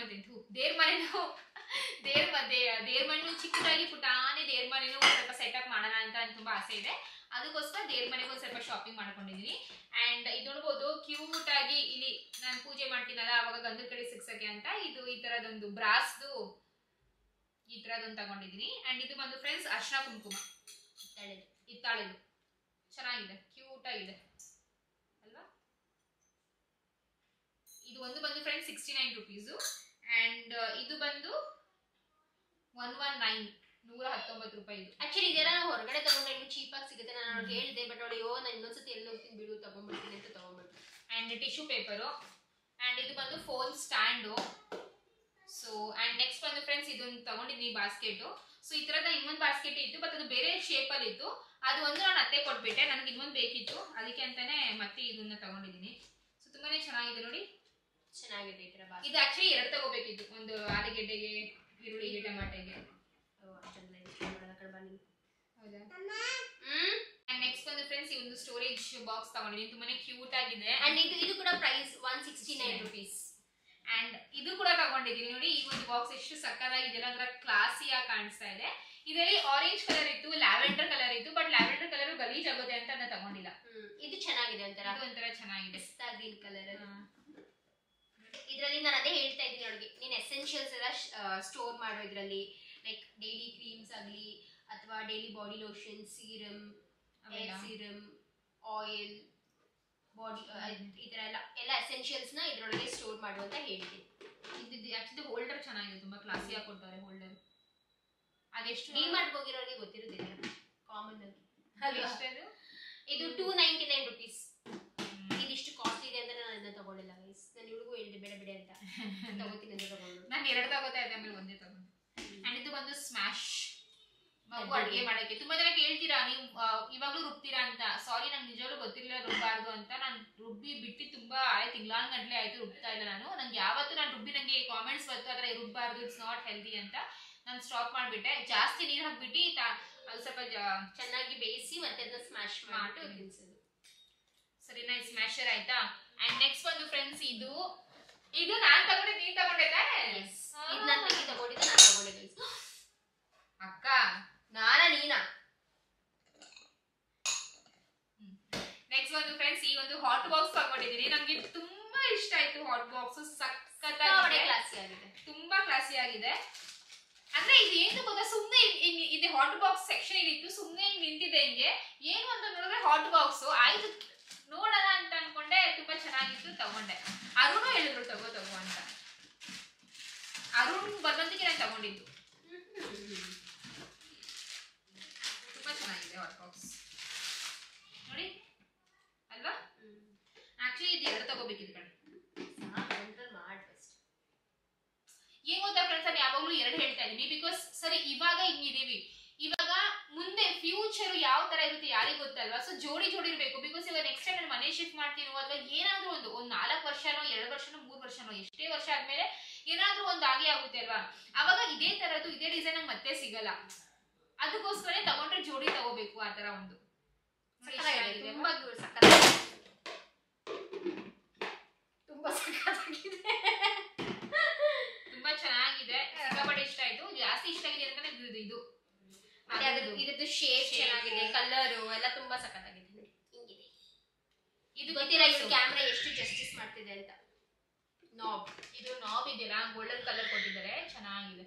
ದೇವ್ರ ಮನೆನೂ ಚಿಕ್ಕದಾಗಿ ಪುಟಾನೆ ದೇವ್ರ ಮನೆನೂ ಸ್ವಲ್ಪ ಸೆಟಪ್ ಮಾಡೋಣ ಅಂತ ತುಂಬಾ ಆಸೆ ಇದೆ. ಅದಕ್ಕೋಸ್ಕರ ದೇವ್ರ ಮನೆಗೆ ಒಂದು ಸ್ವಲ್ಪ ಶಾಪಿಂಗ್ ಮಾಡ್ಕೊಂಡಿದೀನಿ. ಅಂಡ್ ಇದು ನೋಡ್ಬೋದು ಕ್ಯೂಟ್ ಆಗಿ ಇಲ್ಲಿ ನಾನು ಪೂಜೆ ಮಾಡ್ತೀನಲ್ಲ ಅವಾಗ ಗಂಧದ ಕಡೆ ಸಿಕ್ಸಕ್ಕೆ ಅಂತ ಇದು ಈ ತರದೊಂದು ಬ್ರಾಸ್ದು ಈ ತರದೊಂದು ತಗೊಂಡಿದೀನಿ. ಅಂಡ್ ಇದು ಬಂದು ಫ್ರೆಂಡ್ಸ್ ಅರ್ಶಿನ ಕುಂಕುಮ ಹಿತ್ತಾಳೆದು ಚೆನ್ನಾಗಿದೆ, ಕ್ಯೂಟ್ ಆಗಿದೆ ಅಲ್ವಾ. ಇದು ಒಂದು ಬಂದು ಫ್ರೆಂಡ್ಸ್ 69 ರೂಪೀಸು. ಅಂಡ್ ಇದು ಬಂದು 119 ರೂಪಾಯಿ. ಆಕ್ಚುಲಿ ಇದೆಲ್ಲ ನಾವು ಹೊರಗಡೆ ತಗೊಂಡ್ರೆ ಇನ್ನು ಚೀಪ್ ಆಗಿ ಸಿಗುತ್ತೆ. ನಾನು ಅವ್ರಿಗೆ ಹೇಳಿದೆ, ಬಟ್ ಅವಳು ನಾನು ಇನ್ನೊಂದ್ಸತಿ ಎಲ್ಲಿ ಹೋಗ್ತೀನಿ ಬಿಡು ತಗೊಂಡ್ಬಿಡ್ತೀನಿ ಅಂತ ತಗೊಂಡ್ಬಿಡ್ತೀನಿ. And tissue paper. ಅಂಡ್ ಇದು ಬಂದು phone stand. So and next ಬಂದು ಫ್ರೆಂಡ್ಸ್ ಇದೊಂದು ತಗೊಂಡಿದ್ದೀನಿ ಬಾಸ್ಕೆಟ್. ಸೊ ಈ ತರದ ಇನ್ನೊಂದು ಬಾಸ್ಕೆಟ್ ಇತ್ತು, ಬಟ್ ಅದು ಬೇರೆ ಶೇಪ್ ಅಲ್ಲಿ ಇತ್ತು. ಅದು ಒಂದು ನಾನು ಅತ್ತೆ ಕೊಟ್ಬಿಟ್ಟೆ, ನನಗೆ ಇನ್ನೊಂದು ಬೇಕಿತ್ತು, ಅದಕ್ಕೆ ಅಂತಾನೆ ಮತ್ತೆ ಇದನ್ನ ತಗೊಂಡಿದ್ದೀನಿ. ಸೊ ತುಂಬಾನೇ ಚೆನ್ನಾಗಿದೆ ನೋಡಿ, ಚೆನ್ನಾಗಿದೆ ಈ ತರ ಬಾಸ್ಕೆಟ್. ಇದು ಆಕ್ಚುಲಿ 2 ತಗೋಬೇಕಿತ್ತು, ಒಂದು ಆಲೂಗೆಡ್ಡೆಗೆ, ಈರುಳ್ಳಿಗೆ, ಟಮಾಟೆಗೆ. ನೆಕ್ಸ್ಟ್ ಬಂದು ಫ್ರೆಂಡ್ಸ್ ಈ ಒಂದು ಸ್ಟೋರೇಜ್ ಬಾಕ್ಸ್ ತಗೊಂಡಿದ್ದೀನಿ, ತುಂಬಾನೇ ಕ್ಯೂಟ್ ಆಗಿದೆ. ಅಂಡ್ ಇದು ಕೂಡ ಪ್ರೈಸ್ 169 ರೂಪೀಸ್. ಅಂಡ್ ಇದು ಕೂಡ ತಗೊಂಡಿದ್ದೀನಿ ನೋಡಿ. ಈ ಒಂದು ಬಾಕ್ಸ್ ಎಷ್ಟು ಸಕ್ಕತ್ತಾಗಿದೆ, ಅದರ ಕ್ಲಾಸಿಯಾಗಿ ಕಾಣಿಸ್ತಾ ಇದೆ. ಇದರಲ್ಲಿ ಆರೆಂಜ್ ಕಲರ್ ಇತ್ತು, ಲ್ಯಾವೆಂಡರ್ ಕಲರ್ ಇತ್ತು, ಬಟ್ ಲ್ಯಾವೆಂಡರ್ ಕಲರ್ ಗಲೀಜ್ ಆಗುತ್ತೆ ಅಂತ ನಾನು ತಗೊಂಡಿಲ್ಲ. ಇದು ಚೆನ್ನಾಗಿದೆ, ಒಂಥರ ಚೆನ್ನಾಗಿದೆ ಗ್ರೀನ್ ಕಲರ್. ಇದರಲ್ಲಿ ನಾನು ಅದೇ ಹೇಳ್ತಾ ಇದ್ದೀನಿ ಅವಳಿಗೆ, ನೀನ್ ಎಸೆನ್ಷಿಯಲ್ಸ್ ಎಲ್ಲ ಸ್ಟೋರ್ ಮಾಡೋ ಇದ್ರಲ್ಲಿ, ಲೈಕ್ ಡೈಲಿ ಕ್ರೀಮ್ಸ್ ಆಗಲಿ ಅಥವಾ daily body lotion, serum, hair serum, oil, body ಈ ತರ ಎಲ್ಲ ಎಸೆನ್ಷಿಯಲ್ಸ್ ನ ಇದ್ರೊಳಗೆ ಸ್ಟೋರ್ ಮಾಡು ಅಂತ ಹೇಳ್ತೀನಿ. ಇದು ಆಕ್ಚುಲಿ ಹೋಲ್ಡರ್ ಚೆನ್ನಾಗಿದೆ, ತುಂಬಾ ಕ್ಲಾಸಿಯಾಗಿ ಕೊಡ್ತಾರೆ ಹೋಲ್ಡರ್. ಅದೆಷ್ಟು ಡಿಮಾರ್ಟ್ ಹೋಗಿರೋರಿಗೆ ಗೊತ್ತಿರೋದಿಲ್ಲ, ಕಾಮನ್ ಆಗಿ. ಇದು 299 ರೂಪೀಸ್. ಇದಿಷ್ಟು ಕಾಸ್ಟ್ಲಿ ಇದೆ ಅಂದ್ರೆ ನಾನು ಇದನ್ನ ತಗೊಳ್ಳಿಲ್ಲ ಗೈಸ್. ನಾನು ಇವಳಿಗೂ ಹೇಳಿದೆ ಬೇಡ ಬೇಡ ಅಂತ, ತಗೋತೀನಿ ಅಂತ ತಗೊಂಡು ನಾನು 2 ತಗೋತಾ ಇದ್ದೆ, ಆಮೇಲೆ ಒಂದೇ ತಗೊಂಡೆ. ಅಂಡ್ ಇದು ಬಂದು ಸ್ಮ್ಯಾಶ್ ಮಗು ಅಡುಗೆ ಮಾಡಕ್ಕೆ. ತುಂಬಾ ಜನ ಕೇಳ್ತೀರಾ ನೀವು ಇವಾಗ್ಲೂ ರುಬ್ತೀರಾ ಅಂತ. ಸಾರಿ, ನಂಗೆ ನಿಜವಾಗ್ಲೂ ಗೊತ್ತಿರಲಿಲ್ಲ ರುಬ್ಬಾರ್ದು ಅಂತ. ನಾನು ರುಬ್ಬಿ ಬಿಟ್ಟು ತುಂಬಾ ತಿಂಗಳಾನ್ಗಟ್ಲೆ ಆಯ್ತು ರುಬ್ತಾ ಇಲ್ಲ ನಾನು. ನಂಗೆ ಯಾವತ್ತು ನಾನು ರುಬ್ಬಿ ನಂಗೆ ಕಾಮೆಂಟ್ಸ್ ಬಂತು ಅದರ ರುಬ್ಬಾರ್ದು, ಇಟ್ಸ್ ನಾಟ್ ಹೆಲ್ದಿ ಅಂತ. ನಾನು ಸ್ಟಾಪ್ ಮಾಡಿಬಿಟ್ಟೆ. ಜಾಸ್ತಿ ನೀರು ಹಾಕ್ಬಿಟ್ಟು ಅದು ಸ್ವಲ್ಪ ಚೆನ್ನಾಗಿ ಬೇಯಿಸಿ ಮತ್ತೆ ಅದನ್ನ ಸ್ಮ್ಯಾಶ್ ಮಾಡಿ ತಿನ್ಸೋದು. ಸರಿನಾ, ಸ್ಮ್ಯಾಶರ್ ಆಯ್ತಾ. ಅಂಡ್ ನೆಕ್ಸ್ಟ್ ಬಂದು ಫ್ರೆಂಡ್ಸ್ ಇದು ನಾನ್ ತಗೊಂಡೆ, ನೀನ್ ತಗೊಂಡೆ ತಾನೆ? ಇದು ನಾನು ತಗೊಂಡಿದ್ದೆ, ನಾನು ತಗೊಂಡಿದ್ದೆ. ಅಕ್ಕ ನಾನಾ ನೀನಾ? ನೆಕ್ಸ್ಟ್ ಬಂದು ಫ್ರೆಂಡ್ಸ್ ಈ ಒಂದು ಹಾಟ್ ಬಾಕ್ಸ್ ತಗೊಂಡಿದ್ದೀನಿ. ನಂಗೆ ತುಂಬಾ ಇಷ್ಟ ಆಯ್ತು ಹಾಟ್ ಬಾಕ್ಸ್, ಸಕ್ಕತ್ತಾಗಿದೆ, ಕ್ಲಾಸಿ ಆಗಿದೆ, ತುಂಬಾ ಕ್ಲಾಸಿ ಆಗಿದೆ. ಅಂದ್ರೆ ಇದು ಏನು ಗೊತ್ತಾ, ಸುಮ್ನೆ ಇದು ಹಾಟ್ ಬಾಕ್ಸ್ ಸೆಕ್ಷನ್ ಇತ್ತು, ಸುಮ್ನೆ ನಿಂತಿದೆ ಹಿಂಗೆ. ಏನು ಅಂತ ನೋಡಿದ್ರೆ ಹಾಟ್ ಬಾಕ್ಸ್ ಆಯ್ತು ನೋಡೋಣ ಅಂತ ಅನ್ಕೊಂಡೆ, ತುಂಬಾ ಚೆನ್ನಾಗಿತ್ತು, ತಗೊಂಡೆ. ಅರುಣ್ ಹೇಳಿದ್ರು ತಗೋ ಅಂತ. ಅರುಣ್ ಬಂದೊಂದಿಗೆ ನಾನು ತಗೊಂಡಿದ್ದು. ತುಂಬಾ ಚೆನ್ನಾಗಿದೆ ಹಾಟ್ ಬಾಕ್ಸ್ ನೋಡಿ ಅಲ್ವಾ. ಆಕ್ಚುಲಿ ಇದು 2 ತಗೋಬೇಕಿದ್ ಕಡೆ. ಏನ್ ಗೊತ್ತಾ ಫ್ರೆಂಡ್ಸ್, ನಾನು ಯಾವಾಗ್ಲೂ 2 ಹೇಳ್ತಾ ಇದೀನಿ. ಬಿಕಾಸ್ ಸರಿ ಇವಾಗ ಹಿಂಗಿದೀವಿ, ಇವಾಗ ಮುಂದೆ ಫ್ಯೂಚರ್ ಯಾವ ತರ ಇರುತ್ತೆ ಯಾರಿಗೆ ಗೊತ್ತಲ್ವಾ. ಸೊ ಜೋಡಿ ಇರಬೇಕು. ಬಿಕಾಸ್ ಇವಾಗ ನೆಕ್ಸ್ಟ್ ಟೈಮ್ ನಾನು ಮನೆ ಶಿಫ್ಟ್ ಮಾಡ್ತೀನೋ ಅಥವಾ ಏನಾದ್ರೂ ಒಂದು 4 ವರ್ಷನೋ 2 ವರ್ಷನೋ 3 ವರ್ಷನೋ ಎಷ್ಟೇ ವರ್ಷ ಆದ್ಮೇಲೆ ಏನಾದ್ರೂ ಒಂದು ಆಗುತ್ತೆ ಅಲ್ವಾ. ಅವಾಗ ಇದೇ ತರದ್ದು ಇದೇ ಡಿಸೈನ್ ಮತ್ತೆ ಸಿಗಲ್ಲ. ಅದಕ್ಕೋಸ್ಕರ ತಗೊಂಡ್ರೆ ಜೋಡಿ ತಗೋಬೇಕು. ಆ ತರ ಒಂದು ತುಂಬಾ ಸಕ್ಕತ್ತಾಗಿದೆ, ತುಂಬಾ ಸಕ್ಕತ್ತಾಗಿದೆ, ತುಂಬಾ ಚೆನ್ನಾಗಿದೆ, ಸಿಕ್ಕಾಪಟ್ಟೆ ಇಷ್ಟ ಆಯ್ತು. ಜಾಸ್ತಿ ಇಷ್ಟ ಆಗಿದೆ ಅಂತಾನೆ ಇದು ಇದ್ರದ್ದು ಶೇಪ್ ಚೆನ್ನಾಗಿದೆ, ಕಲರ್ ಎಲ್ಲ ತುಂಬಾ ಸಕ್ಕತ್ತಾಗಿದೆ. ಹಿಂಗಿದೆ, ಇದು ಗೊತ್ತಿಲ್ಲ ಇದು ಕ್ಯಾಮ್ರಾ ಎಷ್ಟು ಜಸ್ಟಿಸ್ ಮಾಡ್ತಿದೆ ಅಂತ. ಇದು ನಾಬ್ ಇದೆಯಲ್ಲ, ಗೋಲ್ಡನ್ ಕಲರ್ ಕೊಟ್ಟಿದ್ದಾರೆ, ಚೆನ್ನಾಗಿದೆ.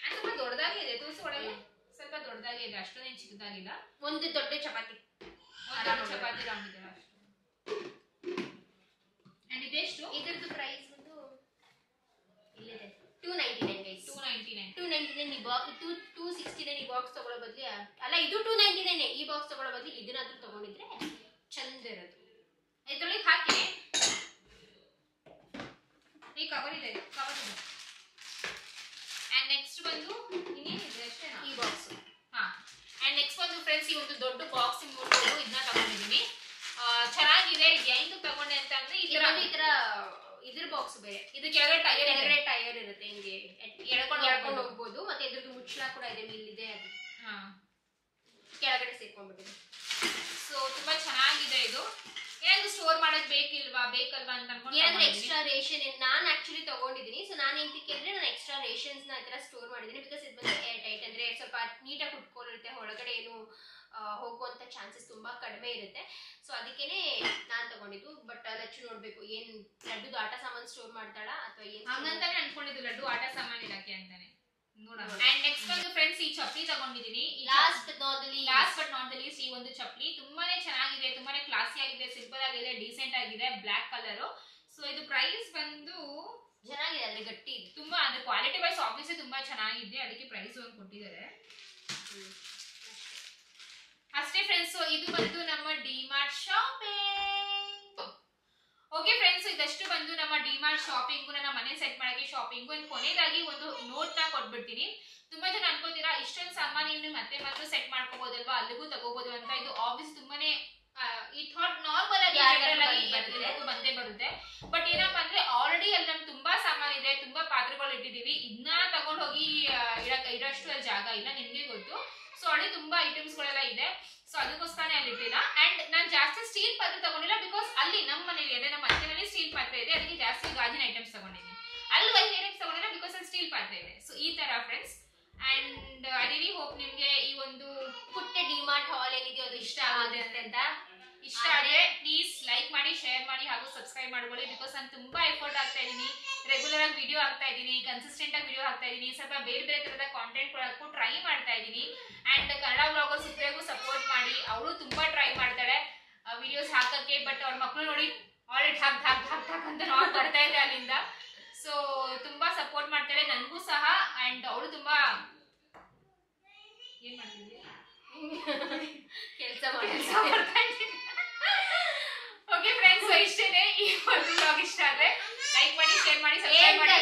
ಸ್ವಲ್ಪ ದೊಡ್ಡದಾಗಿ ಇದೆ, ತುಳಸಿ ಒಳಗೆ ಸ್ವಲ್ಪ ದೊಡ್ಡದಾಗಿ ಇದೆ, ಅಷ್ಟೊಂದೇನು ಚಿಕ್ಕದಾಗಿಲ್ಲ. ಒಂದು ದೊಡ್ಡ ಚಪಾತಿ ರೌಂಡ್ ಇದೆ ಅಷ್ಟು. ಅಂಡ್ ಇದೆಷ್ಟು? ಇದ್ರದ್ದು ಪ್ರೈಸ್ ಒಂದು ಇಲ್ಲಿದೆ 299 ಗೈಸ್. 299 ಈ ಬಾಕ್ಸ್ 269 ಈ ಬಾಕ್ಸ್ ತಗೊಳ್ಳೋ ಬದಲಿ ಅಲ್ಲ, ಇದು 299 ಈ ಬಾಕ್ಸ್ ತಗೊಳ್ಳೋ ಬದಲಿ ಇದನ್ನಾದ್ರೂ ತಗೊಂಡಿದ್ರೆ ಚಂದ ಇರೋದು. ಇದ್ರೊಳಗೆ ಹಾಕಿ ಈ ಕವರ್ ಇದೆ. ಅಂಡ್ ನೆಕ್ಸ್ಟ್ ಬಂದು ಇನ್ನೇನಿದೆ ಅಷ್ಟೇನಾ ಈ ಬಾಕ್ಸ್. ಹಾ ಅಂಡ್ ನೆಕ್ಸ್ಟ್ ಬಂದು ಫ್ರೆಂಡ್ಸ್ ಈ ಒಂದು ದೊಡ್ಡ ಬಾಕ್ಸ್ ನೋಡ್ಬೋದು ಇದನ್ನ ತಗೊಂಡಿದ್ದೀನಿ. ಚೆನ್ನಾಗಿದೆ. ಇದು ಹೆಂಗ್ ತಗೊಂಡೆ ಅಂತ ಅಂದ್ರೆ ಈ ತರ ಇದ್ರ ಬಾಕ್ಸ್ ಬೇರೆ. ಇದು ಕೆಳಗಡೆ ಟೈರ್ ಇರುತ್ತೆ, ಹಿಂಗೆ ಎಳ್ಕೊಂಡು ಹೋಗ್ಬೋದು. ಮತ್ತೆ ಇದ್ರದ್ದು ಮುಚ್ಚಳ ಕೂಡ ಇದೆ, ಮೇಲಿದೆ, ಅದು ಕೆಳಗಡೆ ಸೇರ್ಕೊಂಡ್ಬಿಟ್ಟಿದೆ. ಸೊ ತುಂಬಾ ಚೆನ್ನಾಗಿದೆ. ಇದು ಏನಾದ್ರು ಸ್ಟೋರ್ ಮಾಡಕ್ ಬೇಕಲ್ವಾ ಅಂತ ಅನ್ಕೊಂಡು ಏನಾದ್ರು ಎಕ್ಸ್ಟ್ರಾ ರೇಷನ್ ನಾನು ಆಕ್ಚುಲಿ ತಗೊಂಡಿದ್ದೀನಿ. ಸೊ ನಾನು ಎಂತಕ್ಕೆ ಅಂದ್ರೆ ನಾನು ಎಕ್ಸ್ಟ್ರಾ ರೇಷನ್ಸ್ ನ ಈ ತರ ಸ್ಟೋರ್ ಮಾಡಿದ್ದೀನಿ. ಬಿಕಾಸ್ ಇದು ಬಂದು ಏರ್ ಟೈಟ್, ಅಂದ್ರೆ ಸ್ವಲ್ಪ ನೀಟಾಗಿ ಕುಟ್ಕೊಂಡಿರುತ್ತೆ, ಒಳಗಡೆ ಏನು ಹೋಗುವಂತ ಚಾನ್ಸಸ್ ತುಂಬಾ ಕಡಿಮೆ ಇರುತ್ತೆ. ಸೊ ಅದಕ್ಕೇನೆ ನಾನ್ ತಗೊಂಡಿದ್ದು. ಬಟ್ ಲಚ್ಚು ನೋಡ್ಬೇಕು ಏನ್ ಲಡ್ಡುದು ಆಟ ಸಾಮಾನು ಸ್ಟೋರ್ ಮಾಡ್ತಾಳ ಅಥವಾ ಏನ್ ಹಂಗಂತಾನೆ ಅನ್ಕೊಂಡಿದ್ದು, ಲಡ್ಡು ಆಟ ಸಾಮಾನು ಇಡಕ್ಕೆ ಅಂತಾನೆ ನೋಡೋಣ. ಅಂಡ್ ನೆಕ್ಸ್ಟ್ ಒಂದು ಫ್ರೆಂಡ್ಸ್ ಈ ಚಪ್ಪಲಿ ತಗೊಂಡಿದ್ದೀನಿ. Last but not the least ಈ ಒಂದು ಚಪ್ಪಲಿ ತುಂಬಾನೇ ಚೆನ್ನಾಗಿದೆ, ತುಂಬಾನೇ ಕ್ಲಾಸಿ ಆಗಿದೆ, ಸಿಂಪಲ್ ಆಗಿದೆ, ಡೀಸೆಂಟ್ ಆಗಿದೆ, ಬ್ಲಾಕ್ ಕಲರ್. ಸೊ ಇದು ಪ್ರೈಸ್ ಬಂದು ಚೆನ್ನಾಗಿದೆ, ಅಂದ್ರೆ ಗಟ್ಟಿ ಇದೆ ತುಂಬಾ, ಅಂದ್ರೆ ಕ್ವಾಲಿಟಿ ವೈಸ್ ಆಬ್ವಿಯಸ್ಲಿ ತುಂಬಾ ಚೆನ್ನಾಗಿದೆ, ಅದಕ್ಕೆ ಪ್ರೈಸ್ ಒಂದು ಕೊಟ್ಟಿದ್ದಾರೆ ಅಷ್ಟೇ ಫ್ರೆಂಡ್ಸ್. ಇದು ಬಂದು ನಮ್ಮ ಡಿಮಾರ್ಟ್ ಶಾಪಿಂಗ್. ಓಕೆ ಫ್ರೆಂಡ್ಸ್, ಇದಷ್ಟು ಬಂದು ನಮ್ಮ ಡಿಮಾರ್ಟ್ ಶಾಪಿಂಗು, ನನ್ನ ಮನೆ ಸೆಟ್ ಮಾಡಕ್ಕೆ ಶಾಪಿಂಗು. ಒಂದು ಕೊನೆಯದಾಗಿ ಒಂದು ನೋಟ್ ನ ಕೊಟ್ಬಿಡ್ತೀನಿ. ತುಂಬಾ ಜನ ಅನ್ಕೋತೀರಾ ಇಷ್ಟೊಂದು ಸಾಮಾನು ಮತ್ತೆ ಸೆಟ್ ಮಾಡ್ಕೋಬಹುದಲ್ವಾ, ಅಲ್ಲಿಗೂ ತಗೋಬಹುದು ಅಂತ. ಇದು ಆಬ್ವಿಯಸ್ ತುಂಬಾನೇ ಈ ಥಾಟ್ ನಾರ್ಮಲ್ ಆಗಿ ಬಂದೇ ಬರುತ್ತೆ. ಬಟ್ ಏನಪ್ಪಾ ಅಂದ್ರೆ ಆಲ್ರೆಡಿ ಅಲ್ಲಿ ನಮ್ಗೆ ತುಂಬಾ ಸಾಮಾನು ಇದೆ, ತುಂಬಾ ಪಾತ್ರೆಗಳು ಇಟ್ಟಿದೀವಿ. ಇದನ್ನ ತಗೊಂಡ್ ಹೋಗಿ ಇಡಷ್ಟು ಅಲ್ಲಿ ಜಾಗ ಇಲ್ಲ, ನಿಮ್ಗೆ ಗೊತ್ತು. ಸೊ ಆಲ್ರೆಡಿ ತುಂಬಾ ಐಟಮ್ಸ್ ಗಳೆಲ್ಲ ಇದೆ. ಸೊ ಅದಕ್ಕೋಸ್ಕರನೇ ಅಲ್ಲಿ ಇಟ್ಟಿಲ್ಲ. ಅಂಡ್ ನಾನು ಜಾಸ್ತಿ ಸ್ಟೀಲ್ ಪಾತ್ರೆ ತಗೊಂಡಿಲ್ಲ, ಬಿಕಾಸ್ ಅಲ್ಲಿ ನಮ್ಮ ಮನೇಲಿ ಇದೆ, ನಮ್ಮ ಅತ್ತೆನಲ್ಲಿ ಸ್ಟೀಲ್ ಪಾತ್ರೆ ಇದೆ, ಅದಕ್ಕೆ ಜಾಸ್ತಿ ಗಾಜಿನ ಐಟಮ್ಸ್ ತಗೊಂಡಿದ್ದೀನಿ. ಅಲ್ಲಿ ಗಾಜಿನ ಐಟಮ್ಸ್ ತಗೊಂಡಿಲ್ಲ, ಬಿಕಾಸ್ ಅಲ್ಲಿ ಸ್ಟೀಲ್ ಪಾತ್ರೆ ಇದೆ. ಸೊ ಈ ತರ friends. And I really hope ನಿಮ್ಗೆ ಈ ಒಂದು ಪುಟ್ಟ ಡಿಮಾರ್ಟ್ ಹಾಲ್ ಏನಿದೆಯೋ ಅದು ಇಷ್ಟ ಆಗುತ್ತೆ ಅಂತ. ಇಷ್ಟ ಆದರೆ ಪ್ಲೀಸ್ ಲೈಕ್ ಮಾಡಿ, ಶೇರ್ ಮಾಡಿ ಹಾಗೂ ಸಬ್ಸ್ಕ್ರೈಬ್ ಮಾಡ್ಕೊಳ್ಳಿ. ಬಿಕಾಸ್ ನಾನು ತುಂಬಾ ಎಫರ್ಟ್ ಆಗ್ತಾ ಇದ್ದೀನಿ, ರೆಗ್ಯುಲರ್ ಆಗಿ ವಿಡಿಯೋ ಹಾಕ್ತಾ ಇದ್ದೀನಿ, ಕನ್ಸಿಸ್ಟೆಂಟ್ ಆಗಿ ವಿಡಿಯೋ ಹಾಕ್ತಾ ಇದ್ದೀನಿ, ಸ್ವಲ್ಪ ಬೇರೆ ತರದ ಕಾಂಟೆಂಟ್ ಕೊಡಕ್ಕೂ ಟ್ರೈ ಮಾಡ್ತಾ ಇದ್ದೀನಿ. ಅಂಡ್ ಕನ್ನಡ ವ್ಲಾಗರ್ಸ್ ಸುಪ್ರಿಯಾಗೂ ಸಪೋರ್ಟ್ ಮಾಡಿ, ಅವಳು ತುಂಬಾ ಟ್ರೈ ಮಾಡ್ತಾಳೆ ವಿಡಿಯೋಸ್ ಹಾಕಕ್ಕೆ. ಬಟ್ ಅವ್ರ ಮಕ್ಕಳು ನೋಡಿ ಆಲ್ರೆಡಿ ಠಾಕ್ ಅಂತ ನಾವು ಬರ್ತಾ ಇದೆ ಅಲ್ಲಿಂದ. ಸೊ ತುಂಬಾ ಸಪೋರ್ಟ್ ಮಾಡ್ತಾಳೆ ನನಗೂ ಸಹ. ಅಂಡ್ ಅವಳು ತುಂಬಾ ಏನ್ ಮಾಡ್ತಿದ್ದೆ ಕೆಲಸ ಮಾಡ್ತಾ ಇದ್ದೀನಿ. ಓಕೆ ಫ್ರೆಂಡ್ಸ್, ಇಷ್ಟೇನೆ. ಈ ಒಂದು ವ್ಲಾಗ್ ಇಷ್ಟ ಆದ್ರೆ ಲೈಕ್ ಮಾಡಿ, ಶೇರ್ ಮಾಡಿ, ಸಬ್ಸ್ಕ್ರೈಬ್ ಮಾಡಿ.